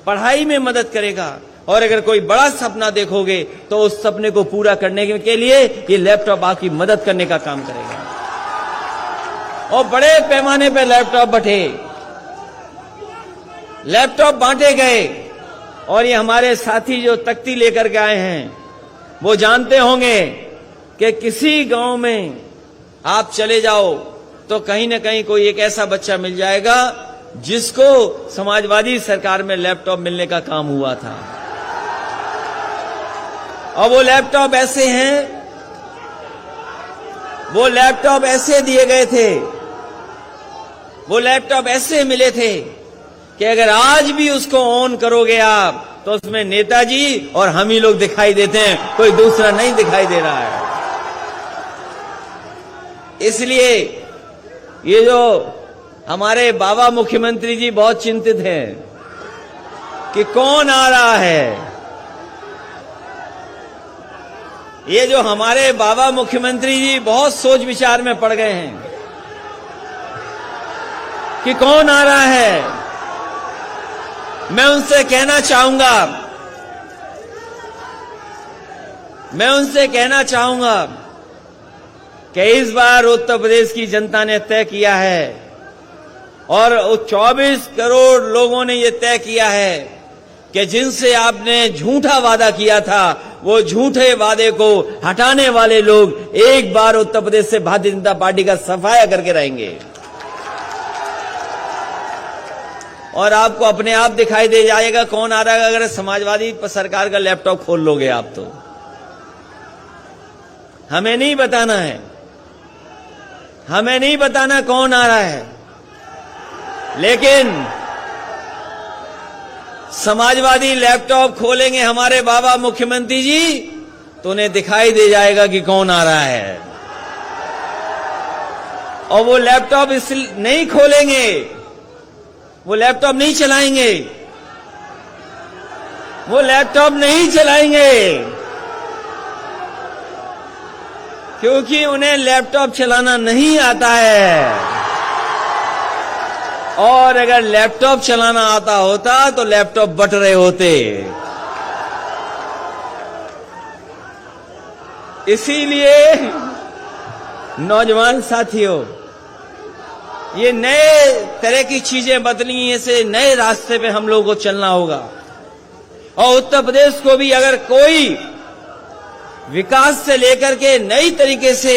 पढ़ाई में मदद करेगा, और अगर कोई बड़ा सपना देखोगे तो उस सपने को पूरा करने के लिए ये लैपटॉप आपकी मदद करने का काम करेगा। और बड़े पैमाने पर लैपटॉप लैपटॉप बांटे गए। और ये हमारे साथी जो तख्ती लेकर के आए हैं, वो जानते होंगे कि किसी गांव में आप चले जाओ तो कहीं ना कहीं कोई एक ऐसा बच्चा मिल जाएगा जिसको समाजवादी सरकार में लैपटॉप मिलने का काम हुआ था। और वो लैपटॉप ऐसे हैं, वो लैपटॉप ऐसे दिए गए थे, वो लैपटॉप ऐसे मिले थे कि अगर आज भी उसको ऑन करोगे आप तो उसमें नेताजी और हम ही लोग दिखाई देते हैं, कोई दूसरा नहीं दिखाई दे रहा है। इसलिए ये जो हमारे बाबा मुख्यमंत्री जी बहुत चिंतित हैं कि कौन आ रहा है। ये जो हमारे बाबा मुख्यमंत्री जी बहुत सोच विचार में पड़ गए हैं कि कौन आ रहा है। मैं उनसे कहना चाहूंगा कि इस बार उत्तर प्रदेश की जनता ने तय किया है, और 24 करोड़ लोगों ने यह तय किया है कि जिनसे आपने झूठा वादा किया था, वो झूठे वादे को हटाने वाले लोग एक बार उत्तर प्रदेश से भारतीय जनता पार्टी का सफाया करके रहेंगे। और आपको अपने आप दिखाई दे जाएगा कौन आ रहा है अगर समाजवादी सरकार का लैपटॉप खोल लोगे आप तो। हमें नहीं बताना है, हमें नहीं बताना कौन आ रहा है, लेकिन समाजवादी लैपटॉप खोलेंगे हमारे बाबा मुख्यमंत्री जी तो उन्हें दिखाई दे जाएगा कि कौन आ रहा है। और वो लैपटॉप इसलिए नहीं खोलेंगे, वो लैपटॉप नहीं चलाएंगे, वो लैपटॉप नहीं चलाएंगे क्योंकि उन्हें लैपटॉप चलाना नहीं आता है। और अगर लैपटॉप चलाना आता होता तो लैपटॉप बट रहे होते। इसीलिए नौजवान साथियों, ये नए तरह की चीजें बदली, ऐसे नए रास्ते पे हम लोगों को चलना होगा। और उत्तर प्रदेश को भी अगर कोई विकास से लेकर के नई तरीके से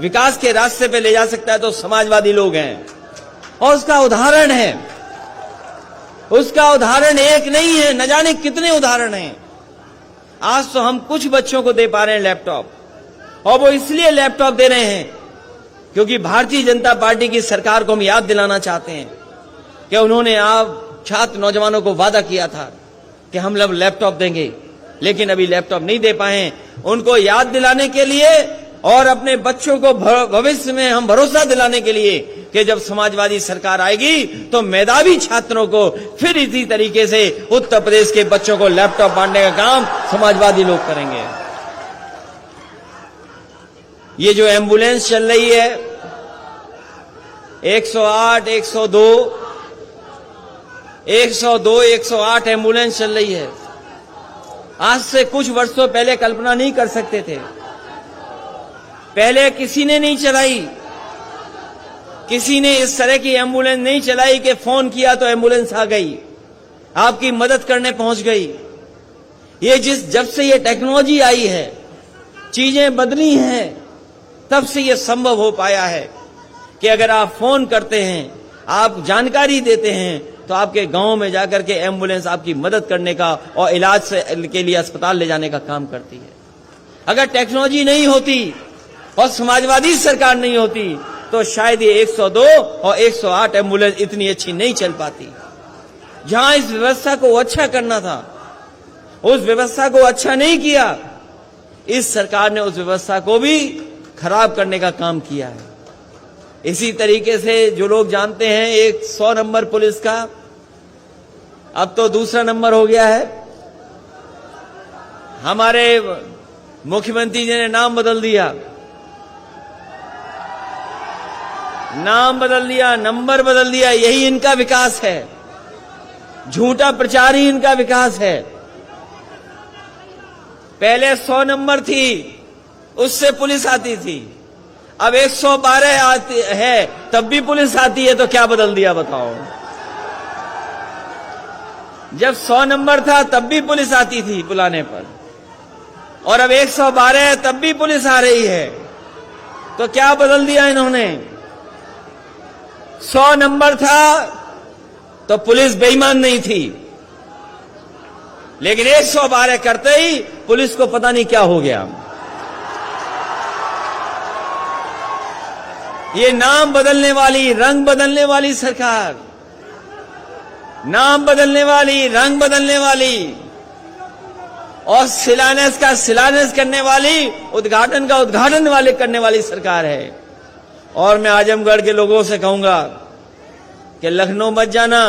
विकास के रास्ते पे ले जा सकता है तो समाजवादी लोग हैं। और उसका उदाहरण है, उसका उदाहरण एक नहीं है, न जाने कितने उदाहरण हैं। आज तो हम कुछ बच्चों को दे पा रहे हैं लैपटॉप, और वो इसलिए लैपटॉप दे रहे हैं क्योंकि भारतीय जनता पार्टी की सरकार को हम याद दिलाना चाहते हैं कि उन्होंने आप छात्र नौजवानों को वादा किया था कि हम लोग लैपटॉप देंगे, लेकिन अभी लैपटॉप नहीं दे पाए। उनको याद दिलाने के लिए और अपने बच्चों को भविष्य में हम भरोसा दिलाने के लिए कि जब समाजवादी सरकार आएगी तो मेधावी छात्रों को फिर इसी तरीके से उत्तर प्रदेश के बच्चों को लैपटॉप बांटने का काम समाजवादी लोग करेंगे। ये जो एम्बुलेंस चल रही है 108, 102, 108 एम्बुलेंस चल रही है, आज से कुछ वर्षों पहले कल्पना नहीं कर सकते थे। पहले किसी ने नहीं चलाई, किसी ने इस तरह की एम्बुलेंस नहीं चलाई कि फोन किया तो एम्बुलेंस आ गई, आपकी मदद करने पहुंच गई। ये जब से ये टेक्नोलॉजी आई है, चीजें बदली हैं, तब से ये संभव हो पाया है कि अगर आप फोन करते हैं, आप जानकारी देते हैं, तो आपके गांव में जाकर के एम्बुलेंस आपकी मदद करने का और इलाज के लिए अस्पताल ले जाने का काम करती है। अगर टेक्नोलॉजी नहीं होती और समाजवादी सरकार नहीं होती तो शायद ये 102 और 108 एम्बुलेंस इतनी अच्छी नहीं चल पाती। जहां इस व्यवस्था को अच्छा करना था, उस व्यवस्था को अच्छा नहीं किया। इस सरकार ने उस व्यवस्था को भी खराब करने का काम किया है। इसी तरीके से जो लोग जानते हैं, एक 100 नंबर पुलिस का अब तो दूसरा नंबर हो गया है। हमारे मुख्यमंत्री जी ने नाम बदल दिया, नाम बदल दिया, नंबर बदल दिया। यही इनका विकास है, झूठा प्रचार ही इनका विकास है। पहले 100 नंबर थी, उससे पुलिस आती थी, अब 112 आती है तब भी पुलिस आती है, तो क्या बदल दिया बताओ। जब 100 नंबर था तब भी पुलिस आती थी बुलाने पर, और अब 112 है तब भी पुलिस आ रही है, तो क्या बदल दिया इन्होंने। 100 नंबर था तो पुलिस बेईमान नहीं थी, लेकिन 112 करते ही पुलिस को पता नहीं क्या हो गया। ये नाम बदलने वाली, रंग बदलने वाली सरकार, नाम बदलने वाली, रंग बदलने वाली, और शिलान्यास का शिलान्यास करने वाली, उद्घाटन का उद्घाटन वाले करने वाली सरकार है। और मैं आजमगढ़ के लोगों से कहूंगा कि लखनऊ मत जाना।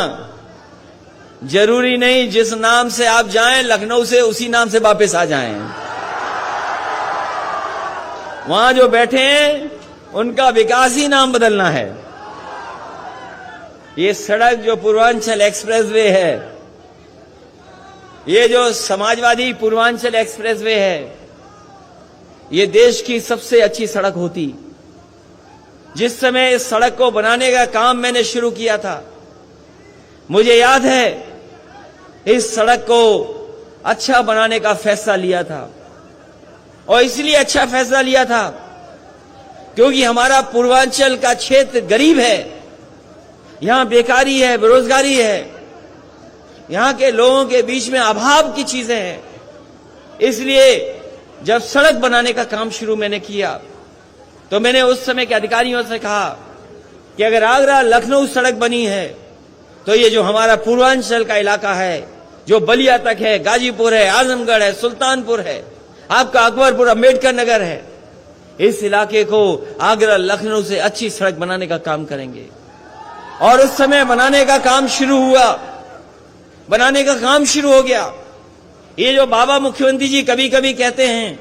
जरूरी नहीं जिस नाम से आप जाएं, लखनऊ से उसी नाम से वापस आ जाएं। वहां जो बैठे हैं उनका विकास ही नाम बदलना है। ये सड़क जो पूर्वांचल एक्सप्रेसवे है, ये जो समाजवादी पूर्वांचल एक्सप्रेसवे है, ये देश की सबसे अच्छी सड़क होती। जिस समय इस सड़क को बनाने का काम मैंने शुरू किया था, मुझे याद है इस सड़क को अच्छा बनाने का फैसला लिया था। और इसलिए अच्छा फैसला लिया था क्योंकि हमारा पूर्वांचल का क्षेत्र गरीब है, यहां बेकारी है, बेरोजगारी है, यहां के लोगों के बीच में अभाव की चीजें हैं। इसलिए जब सड़क बनाने का काम शुरू मैंने किया तो मैंने उस समय के अधिकारियों से कहा कि अगर आगरा लखनऊ सड़क बनी है तो ये जो हमारा पूर्वांचल का इलाका है, जो बलिया तक है, गाजीपुर है, आजमगढ़ है, सुल्तानपुर है, आपका अकबरपुर, अंबेडकर नगर है, इस इलाके को आगरा लखनऊ से अच्छी सड़क बनाने का काम करेंगे। और उस समय बनाने का काम शुरू हुआ, बनाने का काम शुरू हो गया। ये जो बाबा मुख्यमंत्री जी कभी कभी कहते हैं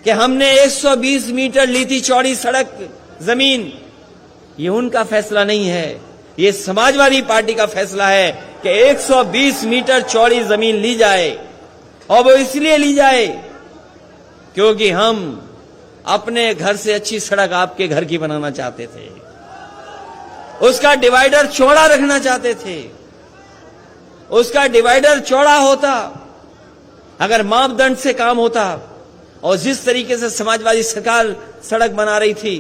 कि हमने 120 मीटर ली थी चौड़ी सड़क जमीन, ये उनका फैसला नहीं है, ये समाजवादी पार्टी का फैसला है कि 120 मीटर चौड़ी जमीन ली जाए। और वो इसलिए ली जाए क्योंकि हम अपने घर से अच्छी सड़क आपके घर की बनाना चाहते थे, उसका डिवाइडर चौड़ा रखना चाहते थे। उसका डिवाइडर चौड़ा होता, अगर मापदंड से काम होता और जिस तरीके से समाजवादी सरकार सड़क बना रही थी,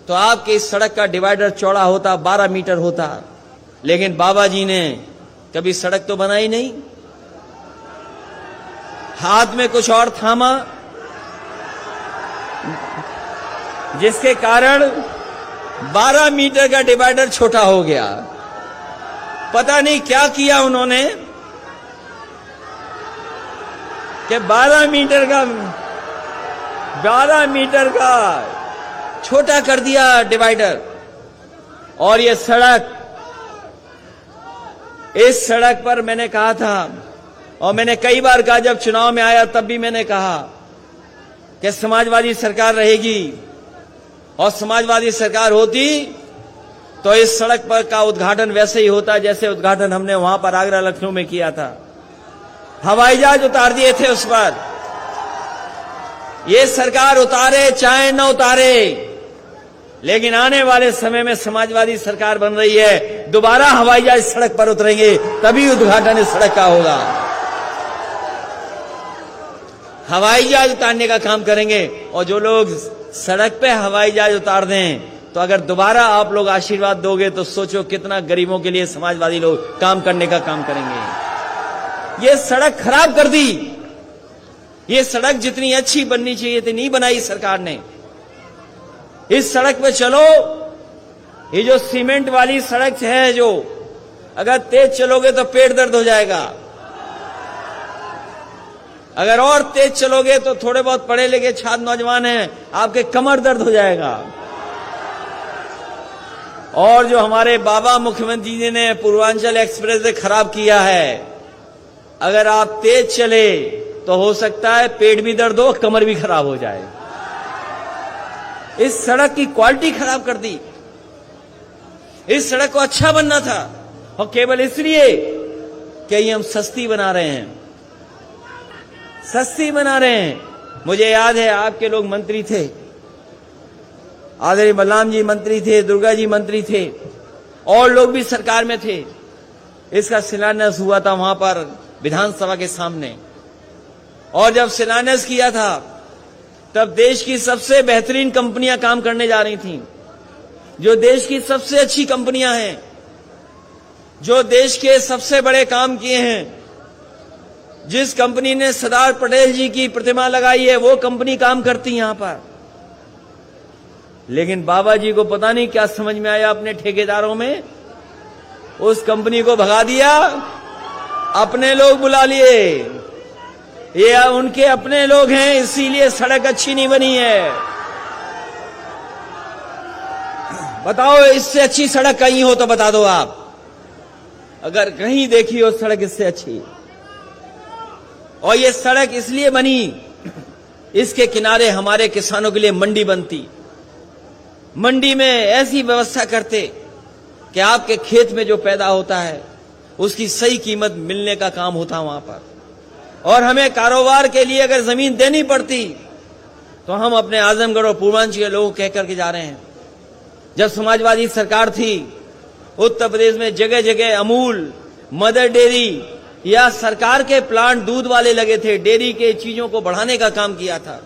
तो आपके इस सड़क का डिवाइडर चौड़ा होता, 12 मीटर होता। लेकिन बाबा जी ने कभी सड़क तो बनाई नहीं, हाथ में कुछ और थामा, जिसके कारण 12 मीटर का डिवाइडर छोटा हो गया। पता नहीं क्या किया उन्होंने कि 12 मीटर का छोटा कर दिया डिवाइडर। और ये सड़क, इस सड़क पर मैंने कहा था, और मैंने कई बार कहा, जब चुनाव में आया तब भी मैंने कहा कि समाजवादी सरकार रहेगी, और समाजवादी सरकार होती तो इस सड़क पर का उद्घाटन वैसे ही होता जैसे उद्घाटन हमने वहां पर आगरा लखनऊ में किया था। हवाई जहाज उतार दिए थे उस पर। ये सरकार उतारे चाहे न उतारे, लेकिन आने वाले समय में समाजवादी सरकार बन रही है, दोबारा हवाई जहाज सड़क पर उतरेंगे, तभी उद्घाटन इस सड़क का होगा। हवाई जहाज उतारने का काम करेंगे, और जो लोग सड़क पे हवाई जहाज उतार दें, तो अगर दोबारा आप लोग आशीर्वाद दोगे तो सोचो कितना गरीबों के लिए समाजवादी लोग काम करने का काम करेंगे। ये सड़क खराब कर दी। ये सड़क जितनी अच्छी बननी चाहिए थी नहीं बनाई सरकार ने। इस सड़क पे चलो, ये जो सीमेंट वाली सड़क है, जो अगर तेज चलोगे तो पेट दर्द हो जाएगा, अगर और तेज चलोगे तो थोड़े बहुत पढ़े लिखे छात्र नौजवान हैं, आपके कमर दर्द हो जाएगा। और जो हमारे बाबा मुख्यमंत्री जी ने पूर्वांचल एक्सप्रेस वे खराब किया है, अगर आप तेज चले तो हो सकता है पेट भी दर्द हो, कमर भी खराब हो जाए। इस सड़क की क्वालिटी खराब कर दी। इस सड़क को अच्छा बनना था, और केवल इसलिए कि ये हम सस्ती बना रहे हैं, सस्ती बना रहे हैं। मुझे याद है आपके लोग मंत्री थे, आदरणीय बलराम जी मंत्री थे, दुर्गा जी मंत्री थे, और लोग भी सरकार में थे। इसका शिलान्यास हुआ था वहां पर विधानसभा के सामने, और जब शिलान्यास किया था तब देश की सबसे बेहतरीन कंपनियां काम करने जा रही थीं, जो देश की सबसे अच्छी कंपनियां हैं, जो देश के सबसे बड़े काम किए हैं। जिस कंपनी ने सरदार पटेल जी की प्रतिमा लगाई है, वो कंपनी काम करती यहां पर। लेकिन बाबा जी को पता नहीं क्या समझ में आया अपने ठेकेदारों में, उस कंपनी को भगा दिया, अपने लोग बुला लिए। ये उनके अपने लोग हैं, इसीलिए सड़क अच्छी नहीं बनी है। बताओ, इससे अच्छी सड़क कहीं हो तो बता दो आप, अगर कहीं देखी हो सड़क इससे अच्छी। और ये सड़क इसलिए बनी, इसके किनारे हमारे किसानों के लिए मंडी बनती, मंडी में ऐसी व्यवस्था करते कि आपके खेत में जो पैदा होता है उसकी सही कीमत मिलने का काम होता वहां पर। और हमें कारोबार के लिए अगर जमीन देनी पड़ती तो हम अपने आजमगढ़ और पूर्वांचल के लोगों कह करके जा रहे हैं। जब समाजवादी सरकार थी, उत्तर प्रदेश में जगह जगह अमूल, मदर डेयरी या सरकार के प्लांट दूध वाले लगे थे, डेयरी के चीजों को बढ़ाने का काम किया था।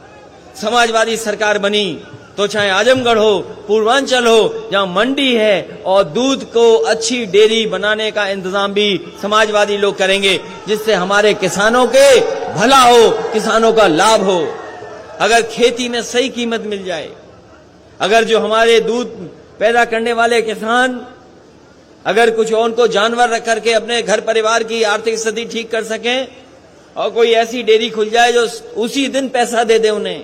समाजवादी सरकार बनी तो चाहे आजमगढ़ हो, पूर्वांचल हो, जहां मंडी है और दूध को अच्छी डेयरी बनाने का इंतजाम भी समाजवादी लोग करेंगे, जिससे हमारे किसानों के भला हो, किसानों का लाभ हो। अगर खेती में सही कीमत मिल जाए, अगर जो हमारे दूध पैदा करने वाले किसान अगर कुछ उनको जानवर रख करके अपने घर परिवार की आर्थिक स्थिति ठीक कर सकें, और कोई ऐसी डेयरी खुल जाए जो उसी दिन पैसा दे दे उन्हें,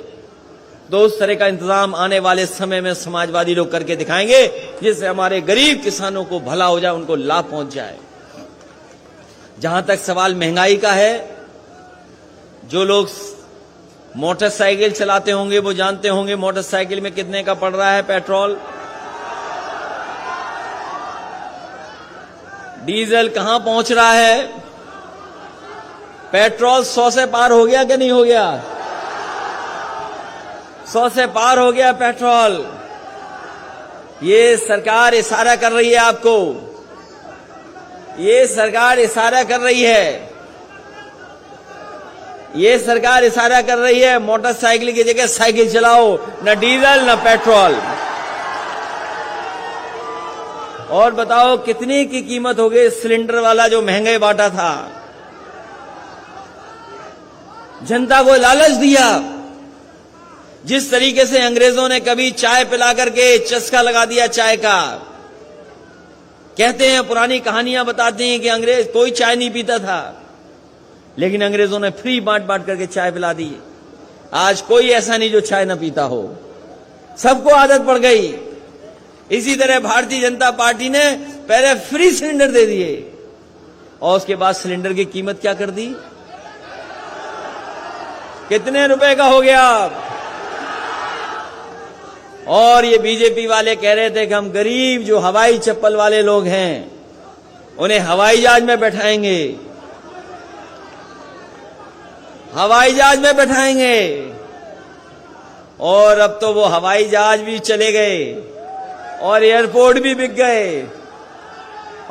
तो उस तरह का इंतजाम आने वाले समय में समाजवादी लोग करके दिखाएंगे, जिससे हमारे गरीब किसानों को भला हो जाए, उनको लाभ पहुंच जाए। जहां तक सवाल महंगाई का है, जो लोग मोटरसाइकिल चलाते होंगे वो जानते होंगे मोटरसाइकिल में कितने का पड़ रहा है पेट्रोल, डीजल कहां पहुंच रहा है। पेट्रोल 100 से पार हो गया कि नहीं हो गया? 100 से पार हो गया पेट्रोल। ये सरकार इशारा कर रही है आपको, ये सरकार इशारा कर रही है, ये सरकार इशारा कर रही है मोटरसाइकिल की जगह साइकिल चलाओ, न डीजल न पेट्रोल। और बताओ कितनी की कीमत हो गई सिलेंडर वाला जो महंगे बांटा था। जनता को लालच दिया। जिस तरीके से अंग्रेजों ने कभी चाय पिला करके चस्का लगा दिया चाय का, कहते हैं पुरानी कहानियां बताते हैं कि अंग्रेज कोई चाय नहीं पीता था, लेकिन अंग्रेजों ने फ्री बांट बांट करके चाय पिला दी। आज कोई ऐसा नहीं जो चाय न पीता हो, सबको आदत पड़ गई। इसी तरह भारतीय जनता पार्टी ने पहले फ्री सिलेंडर दे दिए और उसके बाद सिलेंडर की कीमत क्या कर दी, कितने रुपए का हो गया। और ये बीजेपी वाले कह रहे थे कि हम गरीब जो हवाई चप्पल वाले लोग हैं उन्हें हवाई जहाज में बैठाएंगे। हवाई जहाज में बैठाएंगे। और अब तो वो हवाई जहाज भी चले गए और एयरपोर्ट भी बिक गए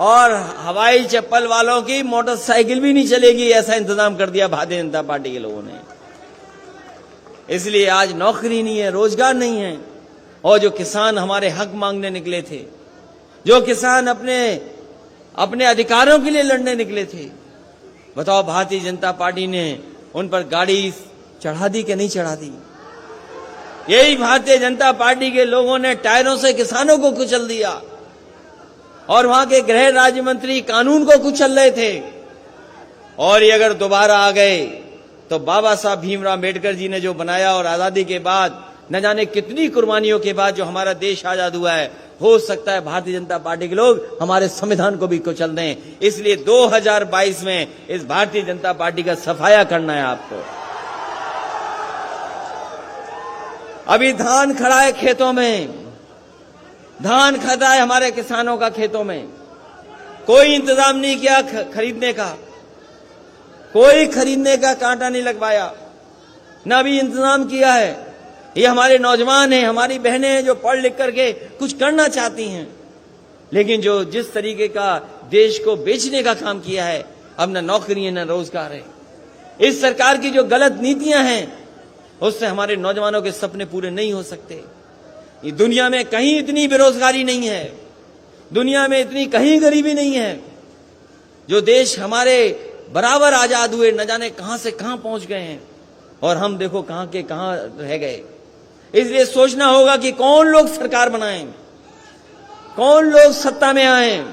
और हवाई चप्पल वालों की मोटरसाइकिल भी नहीं चलेगी, ऐसा इंतजाम कर दिया भारतीय जनता पार्टी के लोगों ने। इसलिए आज नौकरी नहीं है, रोजगार नहीं है। और जो किसान हमारे हक मांगने निकले थे, जो किसान अपने अधिकारों के लिए लड़ने निकले थे, बताओ भारतीय जनता पार्टी ने उन पर गाड़ी चढ़ा दी कि नहीं चढ़ा दी? यही भारतीय जनता पार्टी के लोगों ने टायरों से किसानों को कुचल दिया और वहां के गृह राज्य मंत्री कानून को कुचल रहे थे। और ये अगर दोबारा आ गए तो बाबा साहब भीमराव अम्बेडकर जी ने जो बनाया और आजादी के बाद न जाने कितनी कुर्बानियों के बाद जो हमारा देश आजाद हुआ है, हो सकता है भारतीय जनता पार्टी के लोग हमारे संविधान को भी कुचल दें। इसलिए 2022 में इस भारतीय जनता पार्टी का सफाया करना है आपको। अभी धान खड़ा है खेतों में, धान खड़ा है हमारे किसानों का खेतों में, कोई इंतजाम नहीं किया खरीदने का, कोई खरीदने का कांटा नहीं लगवाया, ना भी इंतजाम किया है। ये हमारे नौजवान हैं, हमारी बहनें हैं जो पढ़ लिख करके कुछ करना चाहती हैं, लेकिन जो जिस तरीके का देश को बेचने का काम किया है, अब न नौकरी है न रोजगार है। इस सरकार की जो गलत नीतियां हैं उससे हमारे नौजवानों के सपने पूरे नहीं हो सकते। ये दुनिया में कहीं इतनी बेरोजगारी नहीं है, दुनिया में इतनी कहीं गरीबी नहीं है। जो देश हमारे बराबर आजाद हुए न जाने कहां से कहां पहुंच गए हैं और हम देखो कहां के कहां रह गए। इसलिए सोचना होगा कि कौन लोग सरकार बनाएं, कौन लोग सत्ता में आए।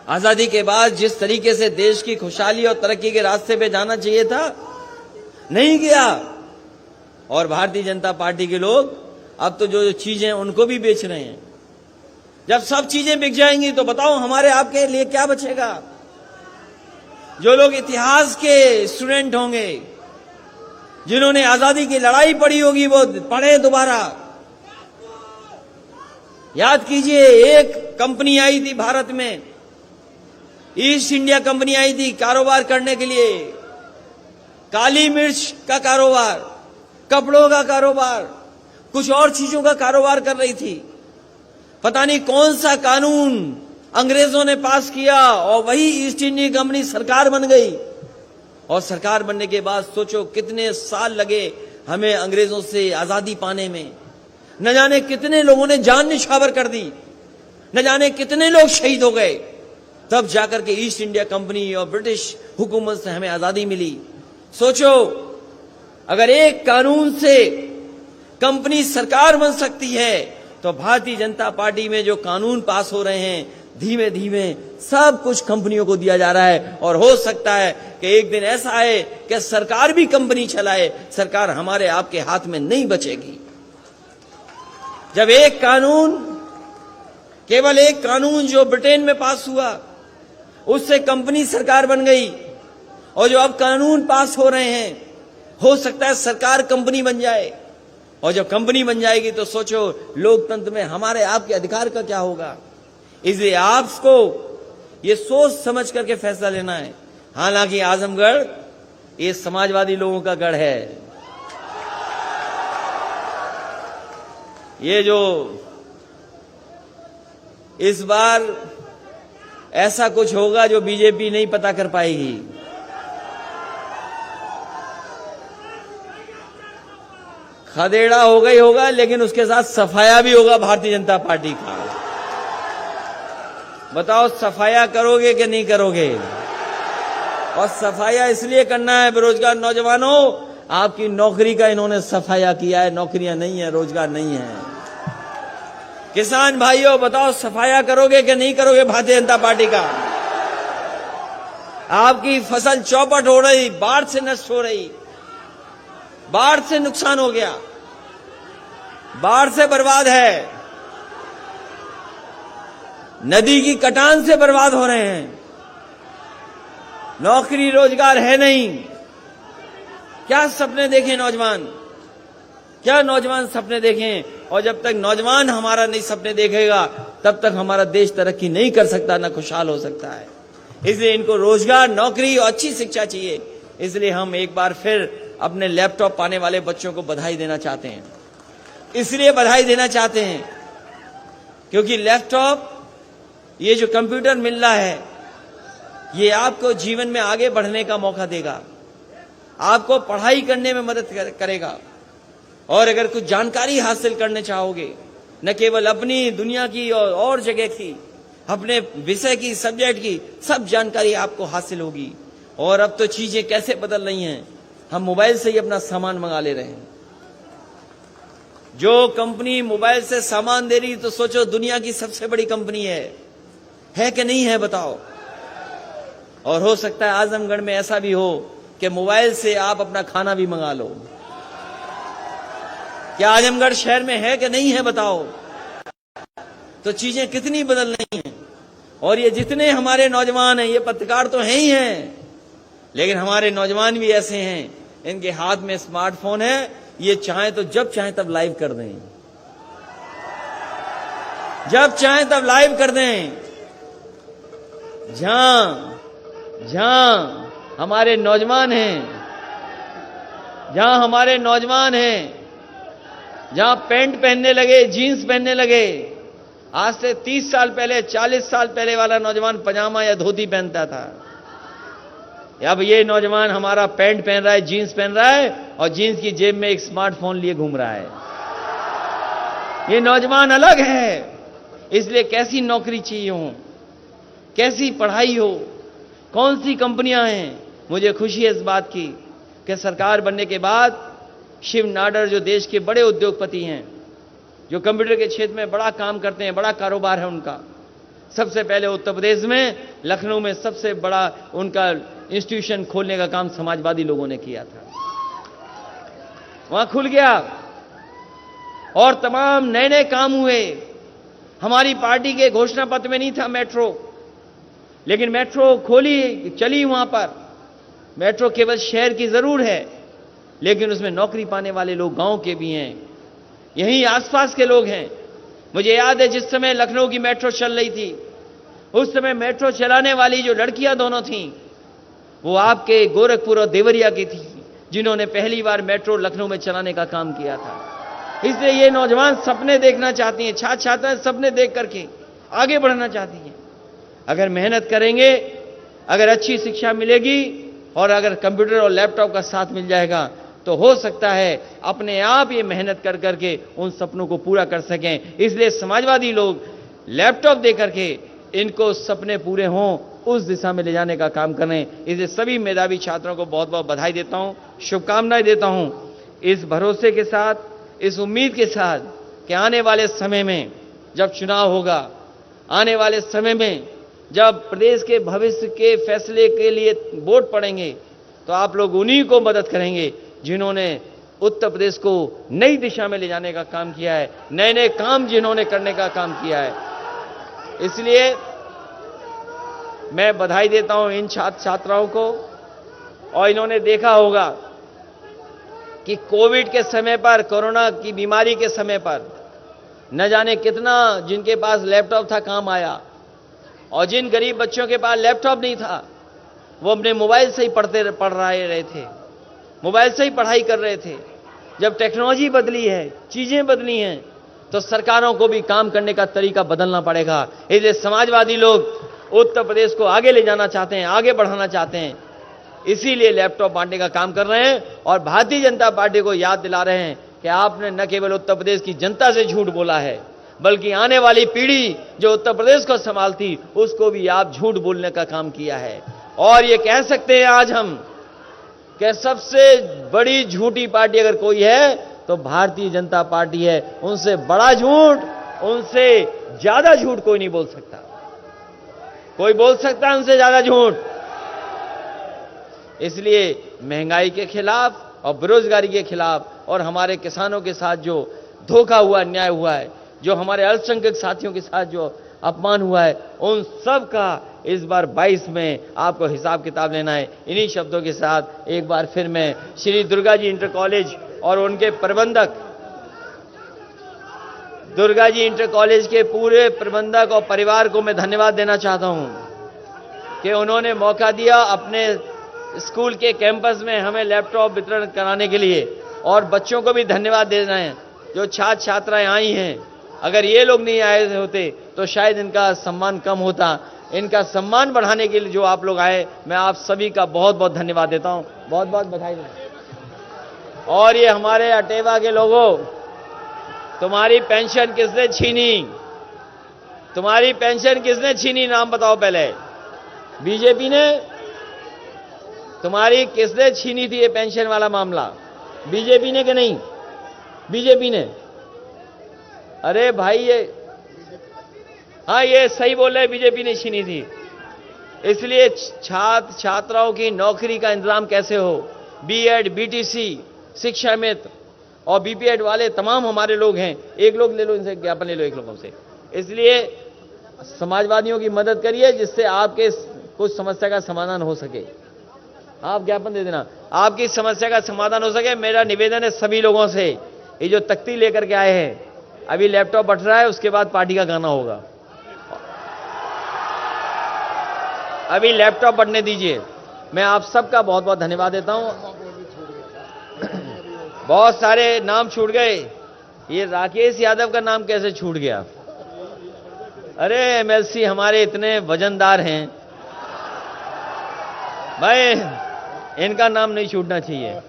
आजादी के बाद जिस तरीके से देश की खुशहाली और तरक्की के रास्ते पे जाना चाहिए था, नहीं गया। और भारतीय जनता पार्टी के लोग अब तो जो चीजें उनको भी बेच रहे हैं। जब सब चीजें बिक जाएंगी तो बताओ हमारे आपके लिए क्या बचेगा? जो लोग इतिहास के स्टूडेंट होंगे, जिन्होंने आजादी की लड़ाई पढ़ी होगी, वो पढ़े दोबारा। याद कीजिए, एक कंपनी आई थी भारत में, ईस्ट इंडिया कंपनी आई थी कारोबार करने के लिए, काली मिर्च का कारोबार, कपड़ों का कारोबार, कुछ और चीजों का कारोबार कर रही थी। पता नहीं कौन सा कानून अंग्रेजों ने पास किया और वही ईस्ट इंडिया कंपनी सरकार बन गई। और सरकार बनने के बाद सोचो कितने साल लगे हमें अंग्रेजों से आजादी पाने में। न जाने कितने लोगों ने जान निछावर कर दी, न जाने कितने लोग शहीद हो गए, तब जाकर के ईस्ट इंडिया कंपनी और ब्रिटिश हुकूमत से हमें आजादी मिली। सोचो, अगर एक कानून से कंपनी सरकार बन सकती है, तो भारतीय जनता पार्टी में जो कानून पास हो रहे हैं, धीमे धीमे सब कुछ कंपनियों को दिया जा रहा है। और हो सकता है कि एक दिन ऐसा आए कि सरकार भी कंपनी चलाए, सरकार हमारे आपके हाथ में नहीं बचेगी। जब एक कानून, केवल एक कानून जो ब्रिटेन में पास हुआ, उससे कंपनी सरकार बन गई, और जो अब कानून पास हो रहे हैं, हो सकता है सरकार कंपनी बन जाए। और जब कंपनी बन जाएगी तो सोचो लोकतंत्र में हमारे आपके अधिकार का क्या होगा। इसलिए आपको ये सोच समझ करके फैसला लेना है। हालांकि आजमगढ़ ये समाजवादी लोगों का गढ़ है। ये जो इस बार ऐसा कुछ होगा जो बीजेपी नहीं पता कर पाएगी। खदेड़ा होगा ही होगा, लेकिन उसके साथ सफाया भी होगा भारतीय जनता पार्टी का। बताओ सफाया करोगे कि नहीं करोगे? और सफाया इसलिए करना है, बेरोजगार नौजवानों, आपकी नौकरी का इन्होंने सफाया किया है, नौकरियां नहीं है, रोजगार नहीं है। किसान भाइयों बताओ सफाया करोगे कि नहीं करोगे भारतीय जनता पार्टी का? आपकी फसल चौपट हो रही, बाढ़ से नष्ट हो रही, बाढ़ से नुकसान हो गया, बाढ़ से बर्बाद है, नदी की कटान से बर्बाद हो रहे हैं, नौकरी रोजगार है नहीं। क्या सपने देखें नौजवान, क्या नौजवान सपने देखें? और जब तक नौजवान हमारा नहीं सपने देखेगा, तब तक हमारा देश तरक्की नहीं कर सकता, ना खुशहाल हो सकता है। इसलिए इनको रोजगार, नौकरी और अच्छी शिक्षा चाहिए। इसलिए हम एक बार फिर अपने लैपटॉप पाने वाले बच्चों को बधाई देना चाहते हैं। इसलिए बधाई देना चाहते हैं क्योंकि लैपटॉप, ये जो कंप्यूटर मिल रहा है, ये आपको जीवन में आगे बढ़ने का मौका देगा, आपको पढ़ाई करने में मदद करेगा। और अगर कुछ जानकारी हासिल करने चाहोगे, न केवल अपनी दुनिया की और जगह की, अपने विषय की, सब्जेक्ट की, सब जानकारी आपको हासिल होगी। और अब तो चीजें कैसे बदल रही हैं, हम मोबाइल से ही अपना सामान मंगा ले रहे हैं। जो कंपनी मोबाइल से सामान दे रही, तो सोचो दुनिया की सबसे बड़ी कंपनी है कि नहीं है, बताओ। और हो सकता है आजमगढ़ में ऐसा भी हो कि मोबाइल से आप अपना खाना भी मंगा लो। क्या आजमगढ़ शहर में है कि नहीं है, बताओ। तो चीजें कितनी बदल रही हैं। और ये जितने हमारे नौजवान हैं, ये पत्रकार तो हैं ही हैं, लेकिन हमारे नौजवान भी ऐसे हैं, इनके हाथ में स्मार्टफोन है, ये चाहे तो जब चाहे तब लाइव कर दें, जब चाहे तब लाइव कर दें। जहां हमारे नौजवान हैं, जहां पैंट पहनने लगे, जीन्स पहनने लगे, आज से 30 साल पहले, 40 साल पहले वाला नौजवान पजामा या धोती पहनता था। अब ये नौजवान हमारा पैंट पहन रहा है, जीन्स पहन रहा है, और जीन्स की जेब में एक स्मार्टफोन लिए घूम रहा है। ये नौजवान अलग है। इसलिए कैसी नौकरी चाहिए हो, कैसी पढ़ाई हो, कौन सी कंपनियां हैं, मुझे खुशी है इस बात की कि सरकार बनने के बाद शिव नाडर, जो देश के बड़े उद्योगपति हैं, जो कंप्यूटर के क्षेत्र में बड़ा काम करते हैं, बड़ा कारोबार है उनका, सबसे पहले उत्तर प्रदेश में लखनऊ में सबसे बड़ा उनका इंस्टीट्यूशन खोलने का काम समाजवादी लोगों ने किया था। वहां खुल गया और तमाम नए नए काम हुए। हमारी पार्टी के घोषणा पत्र में नहीं था मेट्रो, लेकिन मेट्रो खोली, चली वहां पर। मेट्रो केवल शहर की जरूर है, लेकिन उसमें नौकरी पाने वाले लोग गांव के भी हैं, यहीं आसपास के लोग हैं। मुझे याद है जिस समय लखनऊ की मेट्रो चल रही थी, उस समय मेट्रो चलाने वाली जो लड़कियां दोनों थीं, वो आपके गोरखपुर और देवरिया की थी, जिन्होंने पहली बार मेट्रो लखनऊ में चलाने का काम किया था। इसलिए ये नौजवान सपने देखना चाहती हैं, छात्र छात्राएं सपने देख करके आगे बढ़ना चाहती हैं। अगर मेहनत करेंगे, अगर अच्छी शिक्षा मिलेगी और अगर कंप्यूटर और लैपटॉप का साथ मिल जाएगा, तो हो सकता है अपने आप ये मेहनत कर करके उन सपनों को पूरा कर सकें। इसलिए समाजवादी लोग लैपटॉप दे करके इनको सपने पूरे हों, उस दिशा में ले जाने का काम करें। इसलिए सभी मेधावी छात्रों को बहुत बहुत बधाई देता हूं, शुभकामनाएं देता हूं, इस भरोसे के साथ, इस उम्मीद के साथ कि आने वाले समय में जब चुनाव होगा, आने वाले समय में जब प्रदेश के भविष्य के फैसले के लिए वोट पड़ेंगे, तो आप लोग उन्हीं को मदद करेंगे जिन्होंने उत्तर प्रदेश को नई दिशा में ले जाने का काम किया है, नए नए काम जिन्होंने करने का काम किया है। इसलिए मैं बधाई देता हूं इन छात्र छात्राओं को। और इन्होंने देखा होगा कि कोविड के समय पर, कोरोना की बीमारी के समय पर, न जाने कितना जिनके पास लैपटॉप था काम आया, और जिन गरीब बच्चों के पास लैपटॉप नहीं था, वो अपने मोबाइल से ही पढ़ रहे थे, मोबाइल से ही पढ़ाई कर रहे थे। जब टेक्नोलॉजी बदली है, चीजें बदली हैं, तो सरकारों को भी काम करने का तरीका बदलना पड़ेगा। इसलिए समाजवादी लोग उत्तर प्रदेश को आगे ले जाना चाहते हैं, आगे बढ़ाना चाहते हैं, इसीलिए लैपटॉप बांटने का काम कर रहे हैं। और भारतीय जनता पार्टी को याद दिला रहे हैं कि आपने न केवल उत्तर प्रदेश की जनता से झूठ बोला है, बल्कि आने वाली पीढ़ी जो उत्तर प्रदेश को संभालती, उसको भी आप झूठ बोलने का काम किया है। और ये कह सकते हैं आज हम कि सबसे बड़ी झूठी पार्टी अगर कोई है तो भारतीय जनता पार्टी है। उनसे बड़ा झूठ, उनसे ज्यादा झूठ कोई नहीं बोल सकता। कोई बोल सकता है उनसे ज्यादा झूठ। इसलिए महंगाई के खिलाफ और बेरोजगारी के खिलाफ और हमारे किसानों के साथ जो धोखा हुआ, अन्याय हुआ है, जो हमारे अल्पसंख्यक साथियों के साथ जो अपमान हुआ है, उन सब का इस बार 22 में आपको हिसाब किताब लेना है। इन्हीं शब्दों के साथ एक बार फिर मैं श्री दुर्गा जी इंटर कॉलेज और उनके प्रबंधक, दुर्गा जी इंटर कॉलेज के पूरे प्रबंधक और परिवार को मैं धन्यवाद देना चाहता हूं कि उन्होंने मौका दिया, अपने स्कूल के कैंपस में हमें लैपटॉप वितरण कराने के लिए, और बच्चों को भी धन्यवाद देना है जो छात्र छात्राएं आई हैं। अगर ये लोग नहीं आए होते तो शायद इनका सम्मान कम होता। इनका सम्मान बढ़ाने के लिए जो आप लोग आए, मैं आप सभी का बहुत बहुत धन्यवाद देता हूं, बहुत बहुत बधाई देता हूं। और ये हमारे अटेवा के लोगों, तुम्हारी पेंशन किसने छीनी? तुम्हारी पेंशन किसने छीनी? नाम बताओ पहले। बीजेपी ने? तुम्हारी किसने छीनी थी ये पेंशन वाला मामला? बीजेपी ने कि नहीं? बीजेपी ने। अरे भाई ये, हाँ ये सही बोल रहे, बीजेपी ने छीनी थी। इसलिए छात्र छात्राओं की नौकरी का इंतजाम कैसे हो? बीएड, बीटीसी, शिक्षा मित्र और बीपीएड वाले तमाम हमारे लोग हैं। एक लोग ले लो, इनसे ज्ञापन ले लो एक लोगों से। इसलिए समाजवादियों की मदद करिए जिससे आपके कुछ समस्या का समाधान हो सके। आप ज्ञापन दे देना, आपकी समस्या का समाधान हो सके। मेरा निवेदन है सभी लोगों से, ये जो तख्ती लेकर के आए हैं, अभी लैपटॉप बट रहा है, उसके बाद पार्टी का गाना होगा। अभी लैपटॉप बढ़ने दीजिए। मैं आप सबका बहुत बहुत धन्यवाद देता हूं। बहुत सारे नाम छूट गए। ये राकेश यादव का नाम कैसे छूट गया? अरे एमएलसी हमारे इतने वजनदार हैं भाई, इनका नाम नहीं छूटना चाहिए।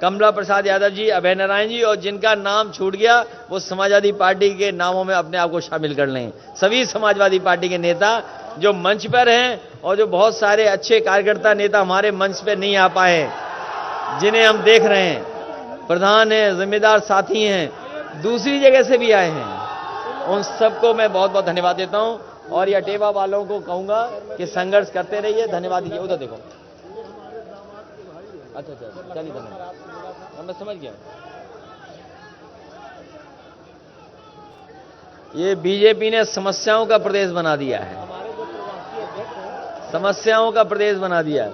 कमला प्रसाद यादव जी, अभय नारायण जी, और जिनका नाम छूट गया वो समाजवादी पार्टी के नामों में अपने आप को शामिल कर लें। सभी समाजवादी पार्टी के नेता जो मंच पर हैं और जो बहुत सारे अच्छे कार्यकर्ता नेता हमारे मंच पर नहीं आ पाए, जिन्हें हम देख रहे हैं, प्रधान हैं, जिम्मेदार साथी हैं, दूसरी जगह से भी आए हैं, उन सबको मैं बहुत बहुत धन्यवाद देता हूं। और ये अटेवा वालों को कहूंगा कि संघर्ष करते रहिए। धन्यवाद दीजिए। उधर देखो। अच्छा, चलिए धन्यवाद। मैं समझ गया। ये बीजेपी ने समस्याओं का प्रदेश बना दिया है, समस्याओं का प्रदेश बना दिया है।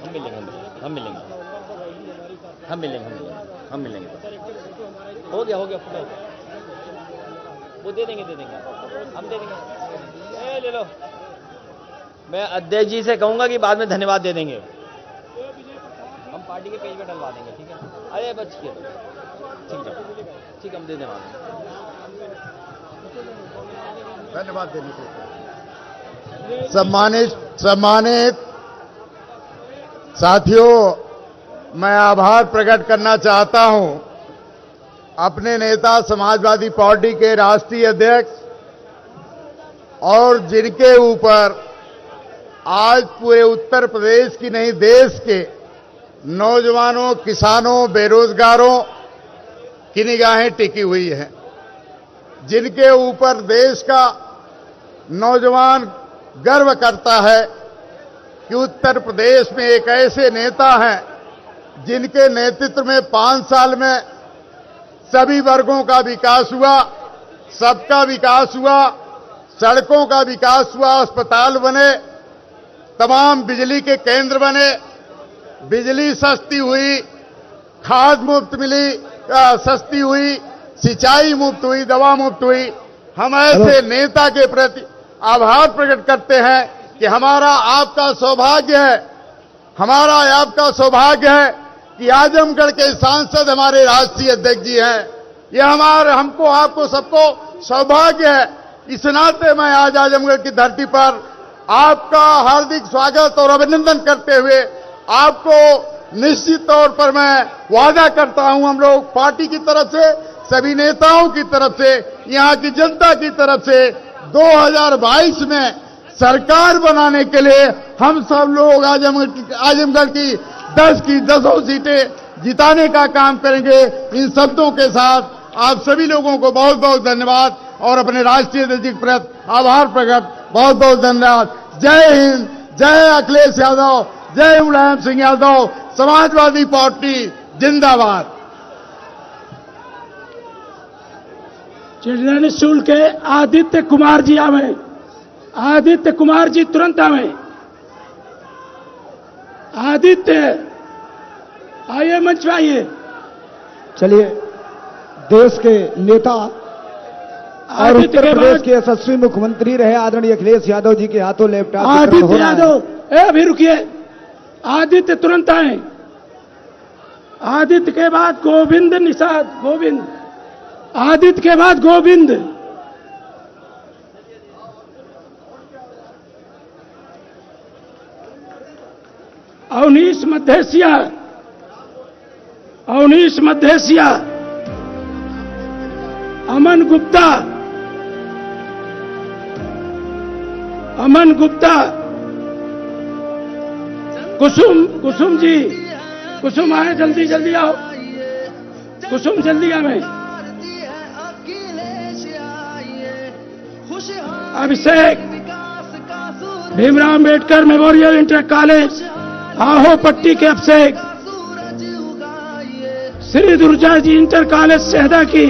हम मिलेंगे, हम मिलेंगे, हम मिलेंगे, हम मिलेंगे। हो गया, वो दे देंगे, हम दे देंगे। ले लो। मैं अध्यक्ष जी से कहूंगा कि बाद में धन्यवाद दे देंगे, हम पार्टी के पेज पे डलवा देंगे। ठीक है? अरे बच के ठीक, हम दे देंगे। धन्यवाद देने के। सम्मानित साथियों, मैं आभार प्रकट करना चाहता हूं अपने नेता समाजवादी पार्टी के राष्ट्रीय अध्यक्ष, और जिनके ऊपर आज पूरे उत्तर प्रदेश की नहीं देश के नौजवानों, किसानों, बेरोजगारों की निगाहें टिकी हुई हैं, जिनके ऊपर देश का नौजवान गर्व करता है कि उत्तर प्रदेश में एक ऐसे नेता हैं जिनके नेतृत्व में 5 साल में सभी वर्गों का विकास हुआ, सबका विकास हुआ, सड़कों का विकास हुआ, अस्पताल बने, तमाम बिजली के केंद्र बने, बिजली सस्ती हुई, खाद मुफ्त मिली, सस्ती हुई, सिंचाई मुफ्त हुई, दवा मुफ्त हुई। हम ऐसे नेता के प्रति आभार प्रकट करते हैं कि हमारा आपका सौभाग्य है, हमारा आपका सौभाग्य है कि आजमगढ़ के सांसद हमारे राष्ट्रीय अध्यक्ष जी हैं। ये हमको, आपको सबको सौभाग्य है। इस नाते मैं आज आजमगढ़ की धरती पर आपका हार्दिक स्वागत और अभिनंदन करते हुए आपको निश्चित तौर पर मैं वादा करता हूं, हम लोग पार्टी की तरफ से, सभी नेताओं की तरफ से, यहां की जनता की तरफ से 2022 में सरकार बनाने के लिए हम सब लोग आजमगढ़ की 10 की 10 सीटें जिताने का काम करेंगे। इन शब्दों के साथ आप सभी लोगों को बहुत बहुत धन्यवाद और अपने राष्ट्रीय अध्यक्ष के प्रति आभार प्रकट, बहुत बहुत धन्यवाद। जय हिंद, जय अखिलेश यादव, जय मुलायम सिंह यादव, समाजवादी पार्टी जिंदाबाद। चिल्ड्रन स्कूल के आदित्य कुमार जी आवे, आदित्य कुमार जी तुरंत आवे। आदित्य आइए, मंच पे आइए। चलिए, देश के नेता और उत्तर प्रदेश के यशस्वी मुख्यमंत्री रहे आदरणीय अखिलेश यादव जी के हाथों लैपटॉप आदित्य यादव अभी रुकिए, आदित्य तुरंत आए। आदित्य के बाद गोविंद, निषाद, गोविंद, आदित्य के बाद गोविंद। अवनीश मध्येसिया, अवनीश मध्येसिया, अमन गुप्ता, अमन गुप्ता, कुसुम, कुसुम जी, कुसुम आए, जल्दी जल्दी आओ, कुसुम जल्दी आवे। Abhishek, Bhimrao Ambedkar memorial inter college Aho Patti के अभिषेक, श्री दुर्गा जी इंटर कॉलेज सेहदा की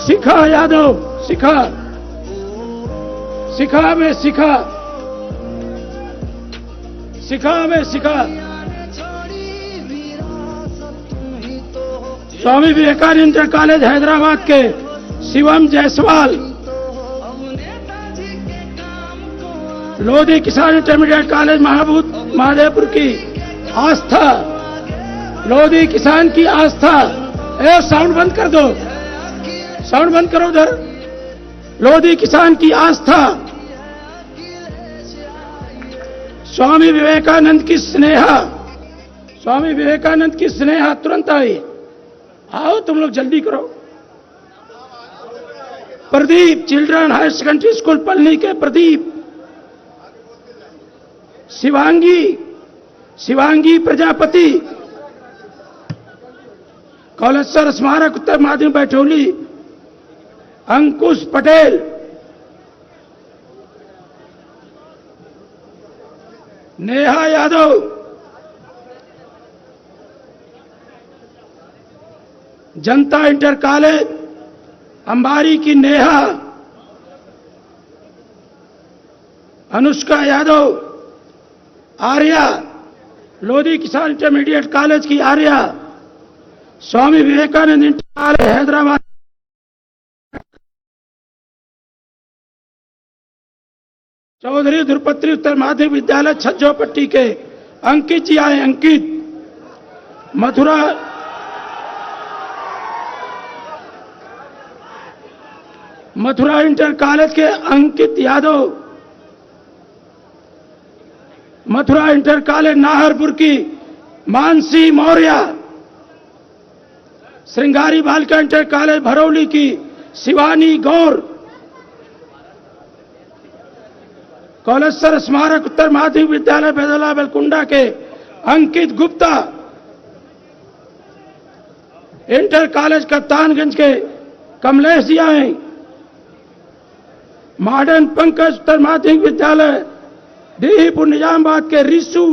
शिखा यादव, शिखा, शिखा में शिखा, शिखा में शिखा, स्वामी विवेकानंद इंटर कॉलेज हैदराबाद के शिवम जायसवाल, लोधी किसान इंटरमीडिएट कॉलेज महादेवपुर की आस्था, लोधी किसान की आस्था। ए साउंड बंद कर दो, साउंड बंद करो उधर। लोधी किसान की आस्था, स्वामी विवेकानंद की स्नेहा, स्वामी विवेकानंद की स्नेहा तुरंत आई। आओ तुम लोग जल्दी करो। Pradeep, children higher secondary school Palani के प्रदीप, शिवांगी, शिवांगी प्रजापति, कौलेश्वर स्मारक उत्तर माध्यमिक बैठोली, अंकुश पटेल, नेहा यादव, जनता इंटर कॉलेज अंबारी की नेहा, अनुष्का यादव, आर्या, लोधी किसान इंटरमीडिएट कॉलेज की आर्या, स्वामी विवेकानंद इंटर कॉलेज हैदराबाद, चौधरी ध्रुपत्री उत्तर माध्यमिक विद्यालय छज्जोपट्टी के अंकित जी आए। अंकित, मथुरा, मथुरा इंटर कॉलेज के अंकित यादव, मथुरा इंटर कॉलेज नाहरपुर की मानसी मौर्य, श्रृंगारी बालिका इंटर कॉलेज भरौली की शिवानी गौर, कौलेश्वर स्मारक उत्तर माध्यमिक विद्यालय बेदला बेलकुंडा के अंकित गुप्ता, इंटर कॉलेज कप्तानगंज के कमलेश जी आए। मॉडर्न पंकज उत्तर माध्यमिक विद्यालय देहीपुर निजामाबाद के रिशु,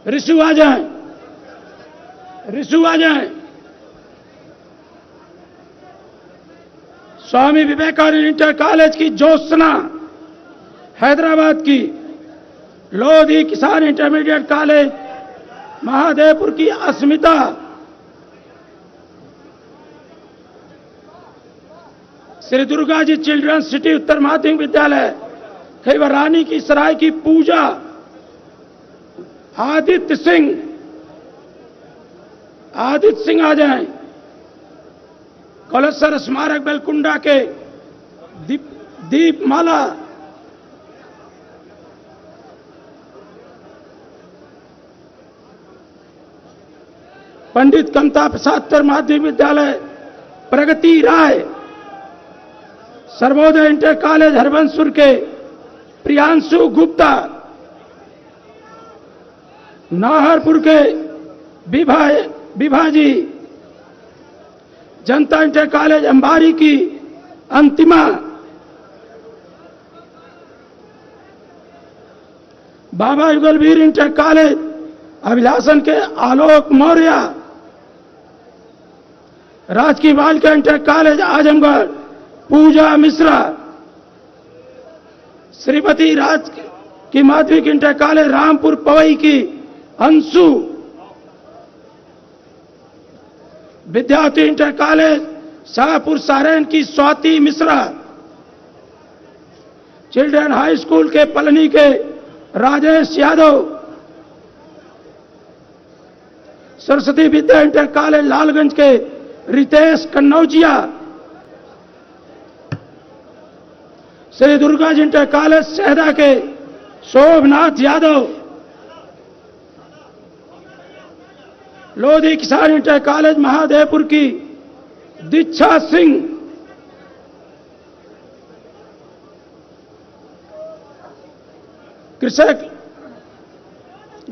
रिशु आ जाए, रिशु आ जाए। स्वामी विवेकानंद इंटर कॉलेज की ज्योत्सना, हैदराबाद की, लोधी किसान इंटरमीडिएट कॉलेज महादेवपुर की अस्मिता, श्री दुर्गा जी चिल्ड्रन सिटी उत्तर माध्यमिक विद्यालय खैबर रानी की सराय की पूजा, आदित्य सिंह, आदित्य सिंह आ जाएं। कौलेश्वर स्मारक बेलकुंडा के दीपमाला, पंडित कमता प्रसाद उत्तर माध्यमिक विद्यालय प्रगति राय, सर्वोदय इंटर कॉलेज हरबंसपुर के प्रियांशु गुप्ता, नाहरपुर के विभाजी, जनता इंटर कॉलेज अंबारी की अंतिमा, बाबा युगलवीर इंटर कॉलेज अभिलाषण के आलोक मौर्य, राजकीय बालिका इंटर कॉलेज आजमगढ़ पूजा मिश्रा, श्रीमती राज की माध्यमिक इंटर कॉलेज रामपुर पवई की अंशु, विद्यार्थी इंटर कॉलेज शाहपुर सारण की Swati Mishra, children high school के पलनी के राजेश यादव, सरस्वती विद्या इंटर कॉलेज लालगंज के रितेश कन्नौजिया, श्री दुर्गा जी इंटर कॉलेज सहदा के शोभनाथ यादव, लोधी किसान इंटर कॉलेज महादेवपुर की दीक्षा सिंह, कृषक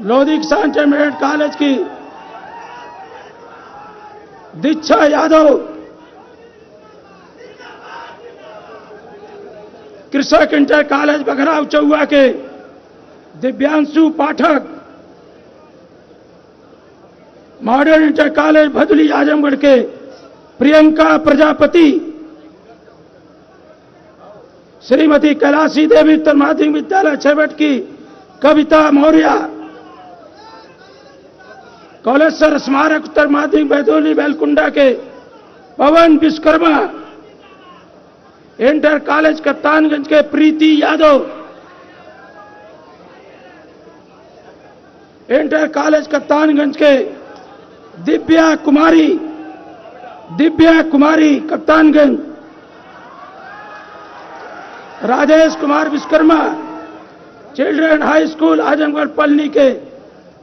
लोधी किसान इंटरमीडिएट कॉलेज की दीक्षा यादव, कृषक इंटर कॉलेज बघराव चौआ के दिव्यांशु पाठक, modern inter college Bhaduli Azamgarh के प्रियंका प्रजापति, श्रीमती कैलाशी देवी उत्तर माध्यमिक विद्यालय छेवट की कविता मौर्य, कौलेश्वर स्मारक उत्तर माध्यमिक बैतूली बेलकुंडा के पवन विश्वकर्मा, इंटर कॉलेज कप्तानगंज के प्रीति यादव, इंटर कॉलेज कप्तानगंज के Divya Kumari Kaptanganj, Rajesh Kumar Vishwakarma, children high school Azamgarh Palni के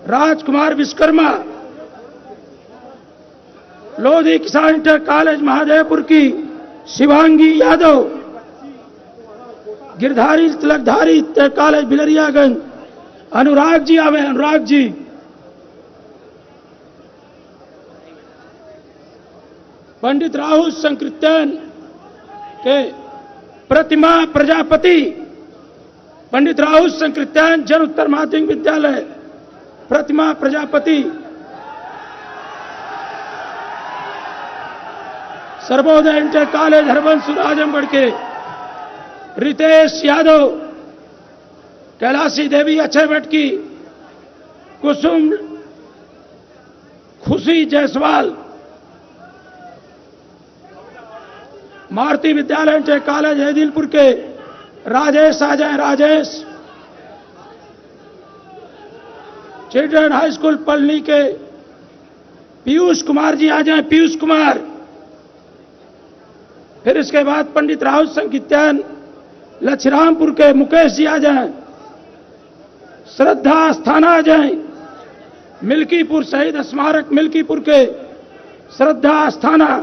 राजकुमार विश्वकर्मा, लोधी किसान इंटर कॉलेज महादेवपुर की शिवांगी यादव, गिरधारी तिलकधारी इंटर कॉलेज बिलरियागंज अनुराग जी आवे, अनुराग जी, पंडित राहुल संकीर्तन के प्रतिमा प्रजापति, पंडित राहुल संकीर्तन जन उत्तर माध्यमिक विद्यालय प्रतिमा प्रजापति, सर्वोदय इंटर कॉलेज हरबंसपुर आजमगढ़ के रितेश यादव, कैलाशी देवी अक्षयवट की कुसुम खुशी जायसवाल, मारुति विद्यालय इंटर कॉलेज हैदिलपुर के राजेश आ जाए, Rajesh, children high school Palani के पीयूष कुमार जी आ जाए, पीयूष कुमार, फिर इसके बाद पंडित राहुल संकीर्तन लक्ष्मीरामपुर के मुकेश जी आ जाए, श्रद्धा अस्थाना आ जाए, मिल्कीपुर शहीद स्मारक मिल्कीपुर के श्रद्धा अस्थाना,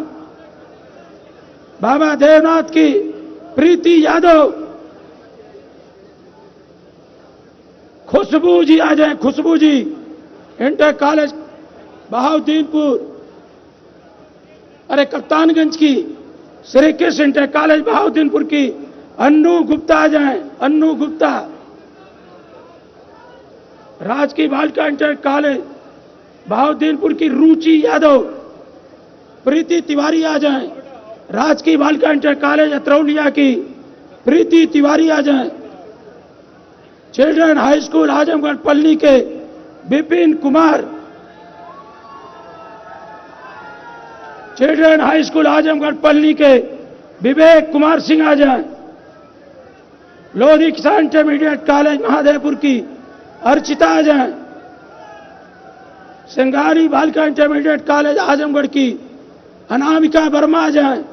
बाबा देवनाथ की प्रीति यादव, खुशबू जी आ जाए, खुशबू जी, इंटर कॉलेज बहाउद्दीनपुर, अरे कप्तानगंज की श्री कृष्ण इंटर कॉलेज बहाउद्दीनपुर की अन्नू गुप्ता आ जाए, अन्नू गुप्ता, राजकीय बालिका इंटर कॉलेज बहाउद्दीनपुर की रुचि यादव, प्रीति तिवारी आ जाए, राजकीय बालिका इंटर कॉलेज अतरौलिया की प्रीति तिवारी आ जाए, children high school Azamgarh Palni के Vipin Kumar, children high school Azamgarh Palni के विवेक कुमार सिंह आ जाए, लोधी किसान इंटरमीडिएट कॉलेज महादेवपुर की अर्चिता आ जाए, सिंगारी बालिका इंटरमीडिएट कॉलेज आजमगढ़ की अनामिका वर्मा आ जाए,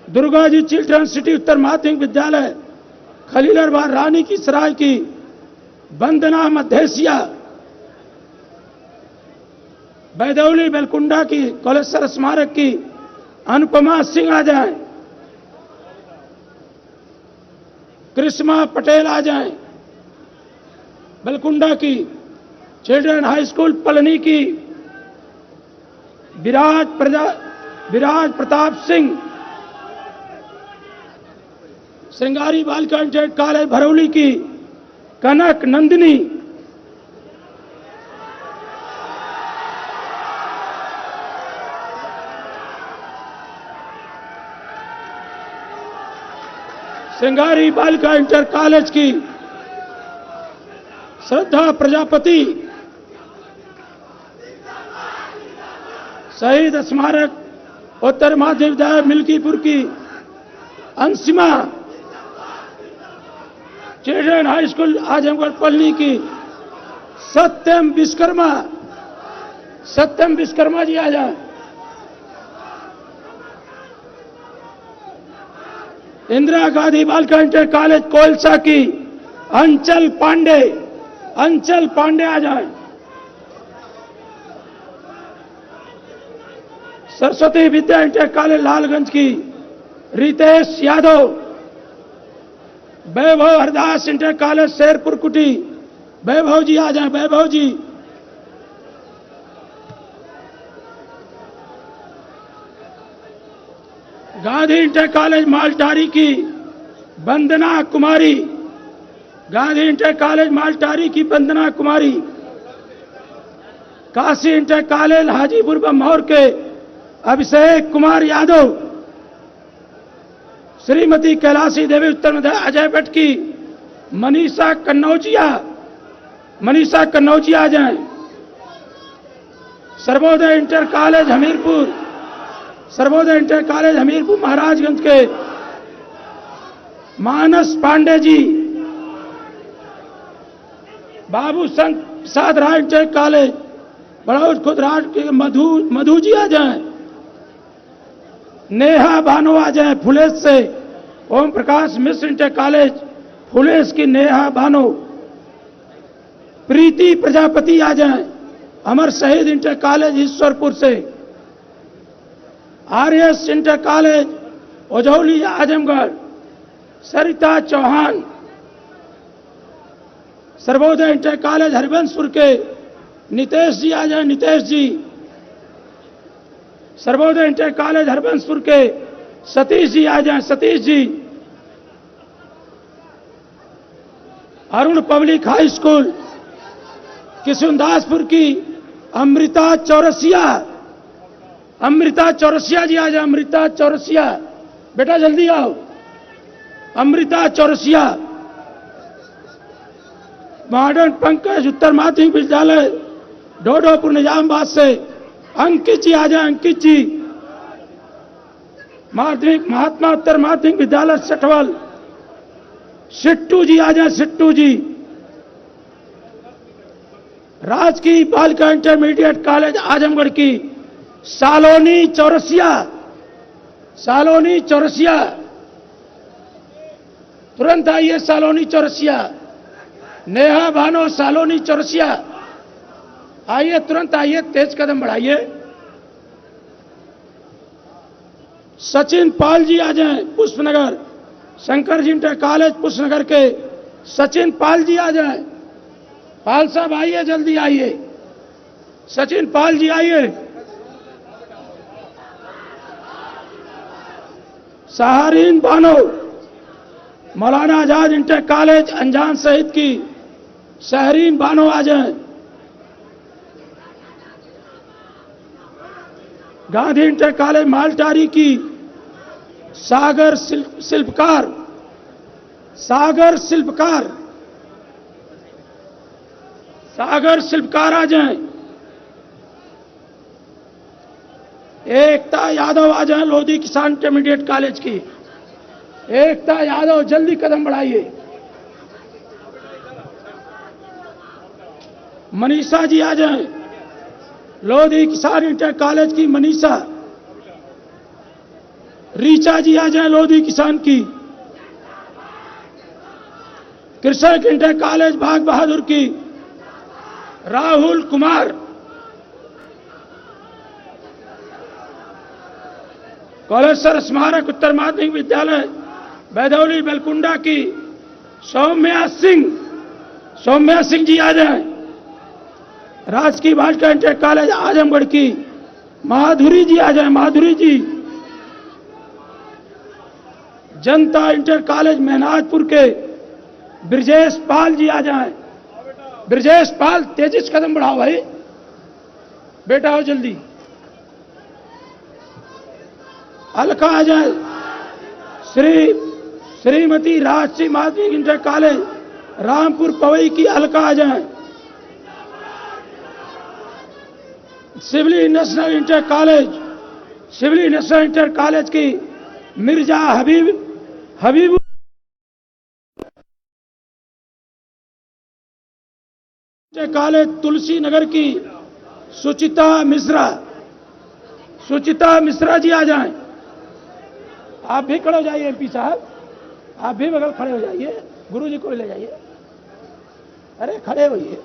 दुर्गा जी चिल्ड्रन सिटी उत्तर माध्यमिक विद्यालय खलीलरबाग रानी की सराय की वंदना मधेसिया, बैदौली बेलकुंडा की कौलेश्वर स्मारक की अनुपमा सिंह आ जाए, कृष्मा पटेल आ जाए, बेलकुंडा की चिल्ड्रन हाई स्कूल पलनी की विराज प्रताप सिंह, श्रृंगारी बालिका इंटर कॉलेज भरौली की कनक नंदिनी, श्रृंगारी बालिका इंटर कॉलेज की श्रद्धा प्रजापति, शहीद स्मारक उत्तर माध्यमिक विद्यालय मिल्कीपुर की Anshima, children high school Azamgarh पल्ली की सत्यम विश्वकर्मा जी आ जाए। इंदिरा गांधी बालिका इंटर कॉलेज कोलसा की अंचल पांडे आ जाए। सरस्वती विद्या इंटर कॉलेज लालगंज की रितेश यादव। वैभव हरदास इंटर कॉलेज शेरपुर कुटी, वैभव जी आ जाए, वैभव जी। गांधी इंटर कॉलेज मालटारी की वंदना कुमारी, गांधी इंटर कॉलेज मालटारी की वंदना कुमारी। काशी इंटर कॉलेज हाजीपुर बमौर के अभिषेक कुमार यादव। श्रीमती कैलाशी देवी उत्तर मध्य अजय भट्ट की मनीषा कन्नौजिया आ जाए। सर्वोदय इंटर कॉलेज हमीरपुर महाराजगंज के मानस पांडे जी। बाबू संत प्रसाद राय इंटर कॉलेज बड़ौद खुदराज के मधु जी आ जाए। नेहा भानो आ जाए फुलेस से। ओम प्रकाश मिश्र इंटर कॉलेज फुलेस की नेहा भानो। प्रीति प्रजापति आ जाए अमर शहीद इंटर कॉलेज ईश्वरपुर से। RS inter college Ojhauli Azamgarh Sarita Chauhan. Sarvodaya inter college Harivanshpur के नितेश जी आ जाए, नितेश जी। सर्वोदय इंटर कॉलेज हरबंसपुर के सतीश जी आ जाए, Satish ji. Arun public high school Kishundaspur की अमृता चौरसिया जी आ जाए, अमृता चौरसिया। बेटा जल्दी आओ, अमृता चौरसिया। मॉडर्न पंकज उत्तर माध्यमिक विद्यालय डोडोपुर निजामाबाद से अंकित जी आ जाए, अंकित जी। माध्यमिक महात्मा उत्तर माध्यमिक विद्यालय सटवल सिट्टू जी आ जाए, सिट्टू जी। राजकीय बालिका इंटरमीडिएट कॉलेज आजमगढ़ की सालोनी चौरसिया। तुरंत आइए सालोनी चौरसिया। नेहा भानो सालोनी चौरसिया आइए, तुरंत आइए, तेज कदम बढ़ाइए। सचिन पाल जी आ जाएं पुष्पनगर, शंकर जी इंटर कॉलेज पुष्पनगर के सचिन पाल जी आ जाएं। पाल साहब आइए, जल्दी आइए, सचिन पाल जी आइए। सहारीन बानो मौलाना आजाद इंटर कॉलेज अंजान शहीद की शहरीन बानो आ जाएं। गांधी इंटर कॉलेज मालटारी की सागर शिल्पकार आ जाएं। एकता यादव आ जाएं लोधी किसान इंटरमीडिएट कॉलेज की। एकता यादव जल्दी कदम बढ़ाइए। मनीषा जी आ जाएं लोधी किसान इंटर कॉलेज की मनीषा। रीचा जी आ जाए लोधी किसान की। कृषक इंटर कॉलेज बाग बहादुर की राहुल कुमार। कॉलेश्वर स्मारक उत्तर माध्यमिक विद्यालय बैदौली बेलकुंडा की सौम्या सिंह जी आ जाए। राजकीय बालिका इंटर कॉलेज आजमगढ़ की माधुरी जी आ जाए, माधुरी जी। जनता इंटर कॉलेज मेहनाजपुर के ब्रजेश पाल जी आ जाए। ब्रजेश पाल तेजी से कदम बढ़ाओ भाई, बेटा हो जल्दी। अलका आ जाए। श्रीमती राजश्री माध्यमिक इंटर कॉलेज रामपुर पवई की अलका आ जाए। सिविली नेशनल इंटर कॉलेज की मिर्जा हबीब इंटर कॉलेज तुलसी नगर की सुचिता मिश्रा, सुचिता मिश्रा जी आ जाएं। आप भी खड़े हो जाइए एमपी साहब, आप भी बगल खड़े हो जाइए, गुरु जी को ले जाइए, अरे खड़े होइए।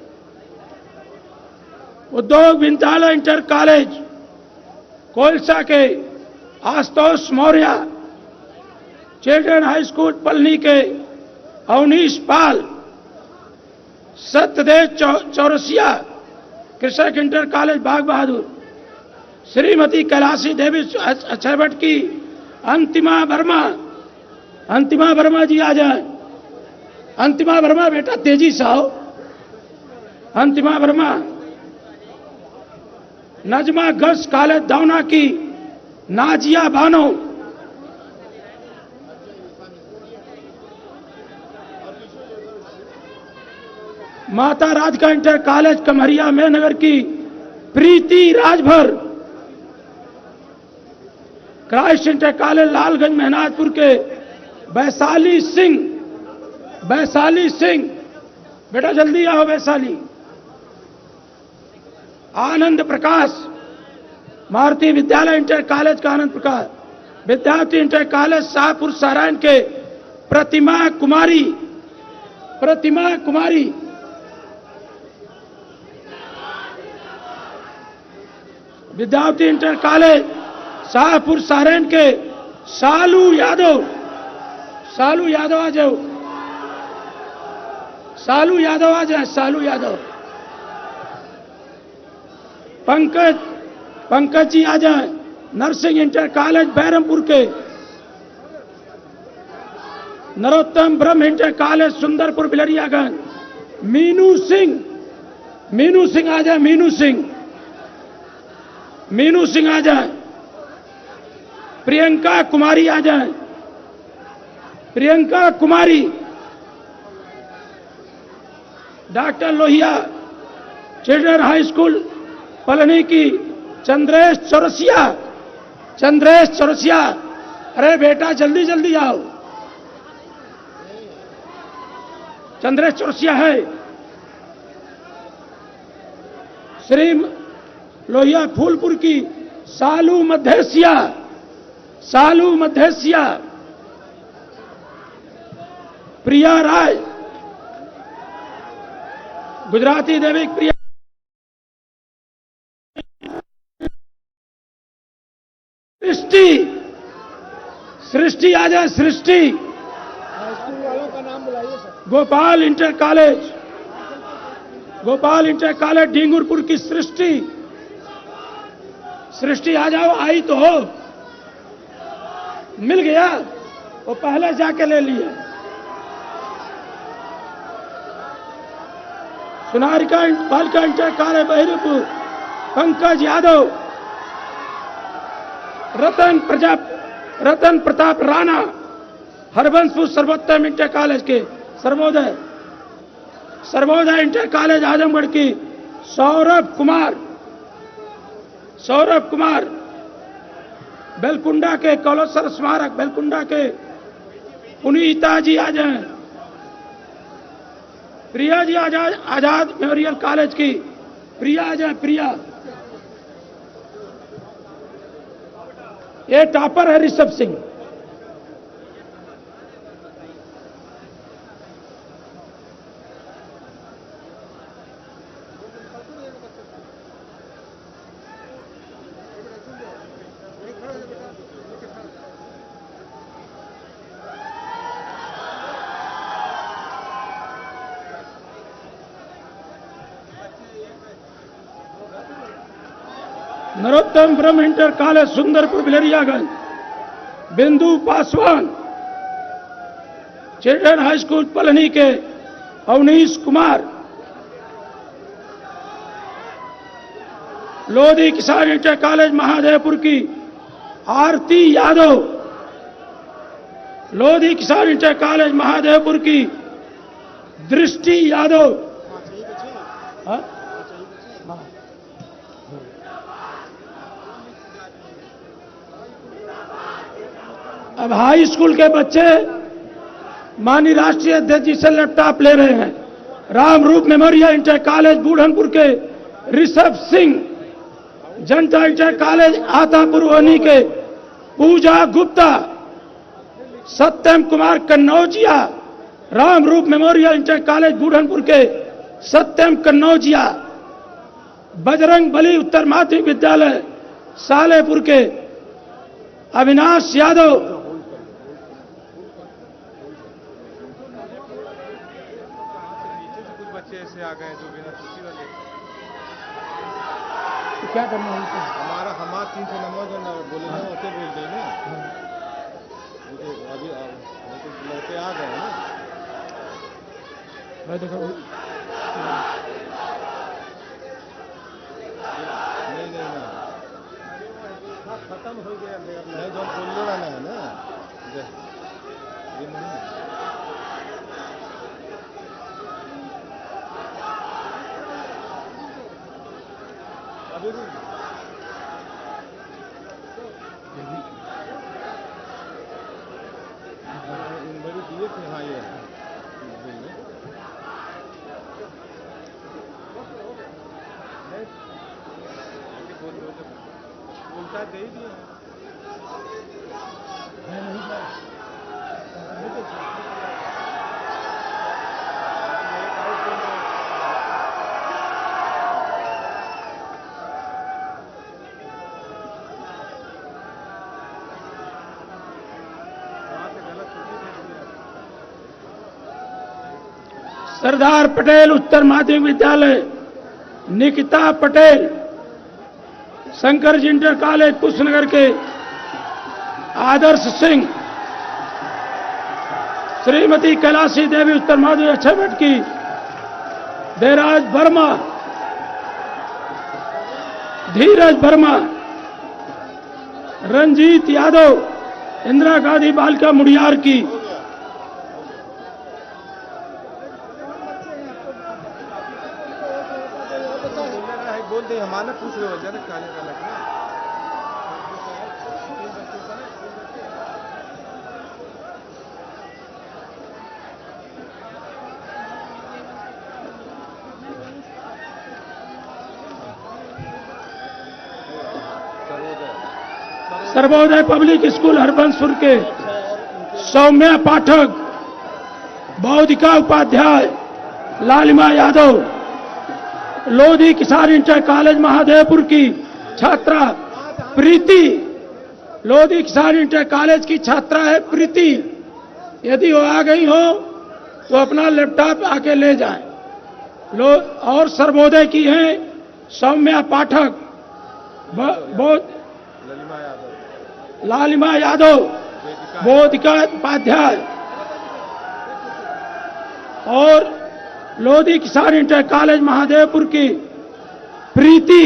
उद्योग विद्यालय इंटर कॉलेज कोलसा के Ashutosh Maurya, children high school Palani के अवनीश पाल, सत्यदेव चौरसिया कृषक इंटर कॉलेज बाग बहादुर, श्रीमती कैलाशी देवी अक्षयभट्ट की अंतिमा वर्मा, अंतिमा वर्मा जी आ जाए। अंतिमा वर्मा बेटा तेजी से आओ, अंतिमा वर्मा। नजमा गर्ल्स कॉलेज दौना की नाजिया बानो, माता राधिका इंटर कॉलेज कमरिया में नगर की Preeti Rajbhar, Christ inter college Lalganj Mehnajpur के वैशाली सिंह, वैशाली सिंह बेटा जल्दी आओ वैशाली। आनंद प्रकाश, मारुति विद्यालय इंटर कॉलेज का आनंद प्रकाश, विद्यार्थी इंटर कॉलेज शाहपुर सारायण के प्रतिमा कुमारी, प्रतिमा कुमारी, विद्यार्थी इंटर कॉलेज शाहपुर सारण के सालू यादव, सालू यादव आ जाओ, सालू यादव आ जाए, सालू यादव। पंकज, पंकज जी आ जाए, नर्सिंग इंटर कॉलेज बैरमपुर के। नरोत्तम ब्रह्म इंटर कॉलेज सुंदरपुर बिलरियागंज, मीनू सिंह, मीनू सिंह आ जाए, मीनू सिंह, मीनू सिंह आ जाए। प्रियंका कुमारी आ जाए, Priyanka Kumari. Doctor Lohia children high school Palni की चंद्रेश चौरसिया, चंद्रेश चौरसिया, अरे बेटा जल्दी जल्दी आओ, चंद्रेश चौरसिया है। श्री लोहिया फूलपुर की सालू मध्यसिया, सालू मध्यसिया। प्रिया राय, गुजराती देवी प्रिया, सृष्टि, सृष्टि आ जाए, Srishti. Gopal inter college, Gopal inter college Dhingurpur की सृष्टि, सृष्टि आ जाओ, आई तो हो, मिल गया, वो पहले जाके ले लिए। सुनारिका बालिका इंटर कॉलेज बहिरपुर पंकज यादव, रतन प्रताप राणा, हरबंसपुर सर्वोत्तम इंटर कॉलेज के सर्वोदय, सर्वोदय इंटर कॉलेज आजमगढ़ की सौरभ कुमार, सौरभ कुमार। बेलकुंडा के कौलसर स्मारक बेलकुंडा के पुनीता जी आ जाए, प्रिया जी आ जाए, आजाद मेमोरियल कॉलेज की प्रिया आ जाए, प्रिया। ये टॉपर है ऋषभ सिंह, नरोत्तम ब्रह्म इंटर कॉलेज सुंदरपुर बिलरियागंज, बिंदु Paswan, children high school Palani के अवनीश कुमार, लोधी किसान इंटर कॉलेज महादेवपुर की आरती यादव, लोधी किसान इंटर कॉलेज महादेवपुर की दृष्टि यादव। हाँ? अब हाई स्कूल के बच्चे माननीय राष्ट्रीय अध्यक्ष जी से लैपटॉप ले रहे हैं, Ramroop memorial inter college Budhanpur के ऋषभ सिंह, जनता इंटर कॉलेज आतापुर वनी के Pooja Gupta, Satyam Kumar Kannaujia, Ramroop memorial inter college Budhanpur के सत्यम कन्नौजिया, बजरंग बली उत्तर माध्यमिक विद्यालय सालेपुर के अविनाश यादव, बच्चे ऐसे आ गए जो बिना छुट्टी वाले। तो क्या करना है हमारा 300 नंबर जो बोले ना उसे बोल दे ना, अभी लड़के आ गए ना। देखो नहीं ना खत्म हो गया नहीं, जो बोलने वाला है ना ये नहीं। अभी बड़ी दिए थे। हाँ ये बोलता दे ही दिया। सरदार पटेल उत्तर माध्यमिक विद्यालय, निकिता पटेल, शंकर जी इंटर कॉलेज कुशनगर के आदर्श सिंह, श्रीमती कैलाशी देवी उत्तर माध्यमिक छठ की देराज वर्मा, धीरज वर्मा, रंजीत यादव, इंदिरा गांधी बालिका मुड़ियार की, बोल दे हमारा पूछ रहे हो जरा काले वाला का। सर्वोदय पब्लिक स्कूल हरबंसपुर के सौम्या पाठक, बौद्धिका उपाध्याय, लालिमा यादव, लोधी किसान इंटर कॉलेज महादेवपुर की छात्रा प्रीति, लोधी किसान इंटर कॉलेज की छात्रा है प्रीति। यदि वो आ गई हो तो अपना लैपटॉप आके ले जाएं। और सर्वोदय की हैं सौम्या पाठक, लालिमा यादव, बोधिका उपाध्याय और लोधी किसान इंटर कॉलेज महादेवपुर की प्रीति।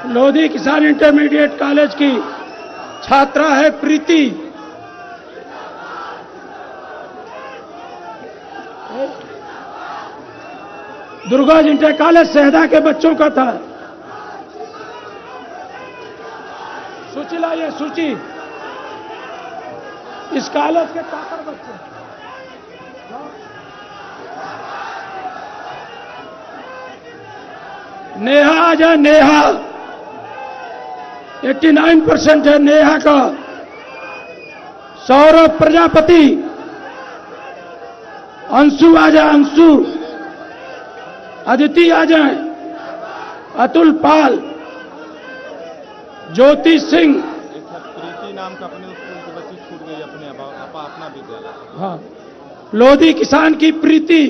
लोधी किसान इंटरमीडिएट कॉलेज की छात्रा है प्रीति। दुर्गा इंटर कॉलेज सहदा के बच्चों का था। सूची लाइए, सूची। इस कॉलेज के ताकर बच्चे। नेहा आ जाए, नेहा 89% है नेहा का। सौरभ प्रजापति, अंशु आ जाए, अंशु। अदिति आ जाए, अतुल पाल, ज्योति सिंह। प्रीति नाम का अपने स्कूल की बच्ची छूट गई अपने अपना विद्यालय। हाँ, लोधी किसान की प्रीति।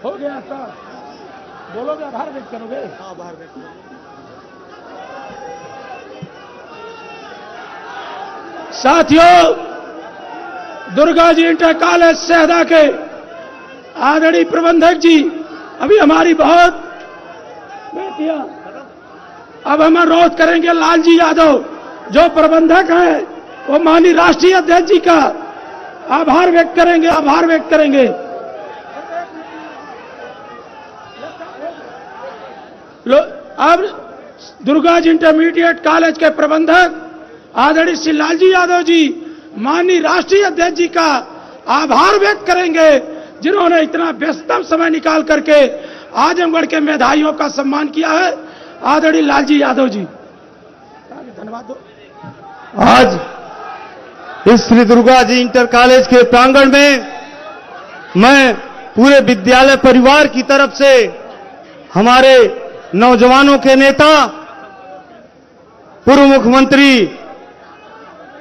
हो गया सर, बोलोगे आभार व्यक्त करोगे? हाँ, बाहर व्यक्त करो। साथियों, दुर्गा जी इंटर कॉलेज सहदा के आदरणीय प्रबंधक जी अभी हमारी बहुत बेटियां, अब हम अनुरोध करेंगे लालजी यादव जो प्रबंधक हैं वो माननीय राष्ट्रीय अध्यक्ष जी का आभार व्यक्त करेंगे, आभार व्यक्त करेंगे। अब दुर्गा जी इंटरमीडिएट कॉलेज के प्रबंधक आदरणीय श्री लालजी यादव जी माननीय राष्ट्रीय अध्यक्ष जी का आभार व्यक्त करेंगे, जिन्होंने इतना व्यस्तम समय निकाल करके आजमगढ़ के मेधावियों का सम्मान किया है। आदरणीय लालजी यादव जी, धन्यवाद दो। आज इस श्री दुर्गा जी इंटर कॉलेज के प्रांगण में मैं पूरे विद्यालय परिवार की तरफ से हमारे नौजवानों के नेता पूर्व मुख्यमंत्री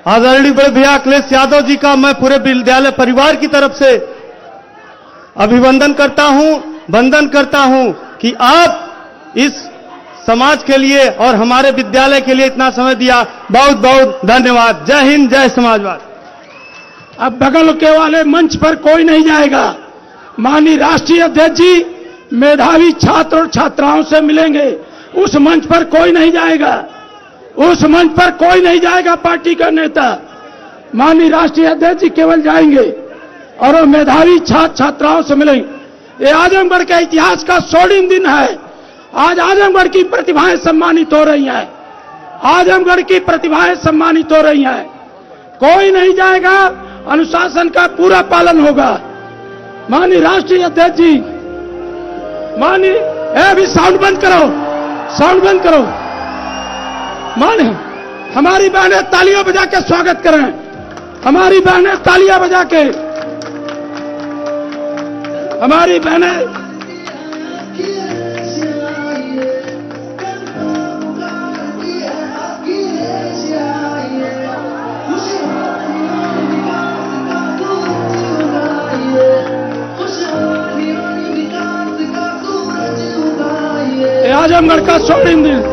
आदरणीय बड़े भैया अखिलेश यादव जी का मैं पूरे विद्यालय परिवार की तरफ से अभिवंदन करता हूं, वंदन करता हूं कि आप इस समाज के लिए और हमारे विद्यालय के लिए इतना समय दिया। बहुत बहुत धन्यवाद। जय हिंद, जय समाजवाद। अब बगल के वाले मंच पर कोई नहीं जाएगा। माननीय राष्ट्रीय अध्यक्ष जी मेधावी छात्र और छात्राओं से मिलेंगे। उस मंच पर कोई नहीं जाएगा, उस मंच पर कोई नहीं जाएगा पार्टी का नेता। माननीय राष्ट्रीय अध्यक्ष जी केवल जाएंगे और वो मेधावी छात्र छात्राओं से मिलेंगे। ये आजमगढ़ के इतिहास का स्वर्णिम दिन है। आज आजमगढ़ की प्रतिभाएं सम्मानित हो रही हैं, आजमगढ़ की प्रतिभाएं सम्मानित हो रही हैं। कोई नहीं जाएगा, अनुशासन का पूरा पालन होगा। माननीय राष्ट्रीय अध्यक्ष जी, माननीय अभी साउंड बंद करो, साउंड बंद करो। माननीय हमारी बहनें तालियां बजा के स्वागत करें, हमारी बहनें तालियां बजा के, हमारी बहनें आजमगढ़ का स्वर्णिम दिन।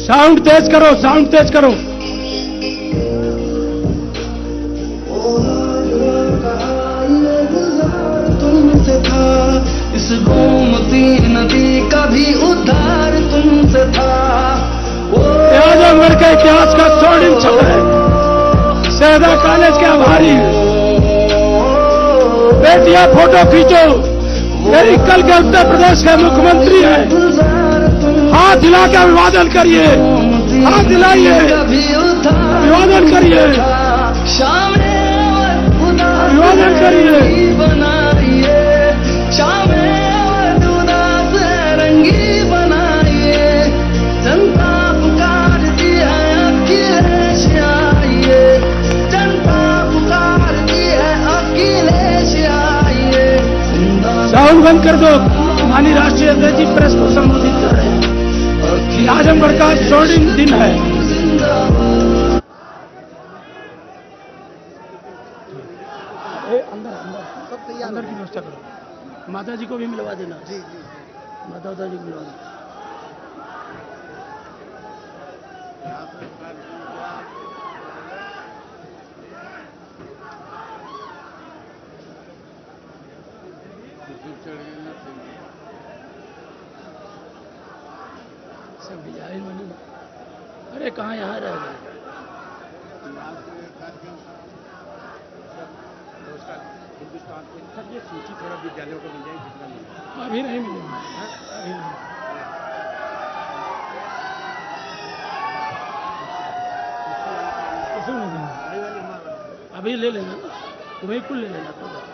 साउंड तेज करो, साउंड तेज करो। तुमसे था इस गोमती नदी का भी उद्धार तुमसे था। आजमगढ़ के इतिहास का स्वर्णिम क्षण है। सहदा कॉलेज के आभारी बेटियां फोटो खींचो। मेरी कल के उत्तर प्रदेश के मुख्यमंत्री हैं, हाथ हिला के अभिवादन करिए, हाथ हिलाइए, अभिवादन करिए, अभिवादन करिए। रंगी बनाइए, जनता पुकारती है अखिलेश आइए, जनता पुकारती है अखिलेश आइए। साउंड बंद कर दो। माननीय राष्ट्रीय अध्यक्ष जी प्रेस को संबोधित कर रहे हैं। आजमगढ़ का स्वर्णिम दिन है। अंदर की व्यवस्था करो। माता जी को भी मिलवा देना। जी जी, माता जी को मिलवा देना। सब डिजाइन बनी। अरे कहाँ यहाँ रह गए? हिंदुस्तान को सब ये सूची थोड़ा विद्यालयों को मिल जाए, जितना मिले। अभी नहीं मिलेगा, अभी नहीं। अभी ले लेना, बिल्कुल ले लेना।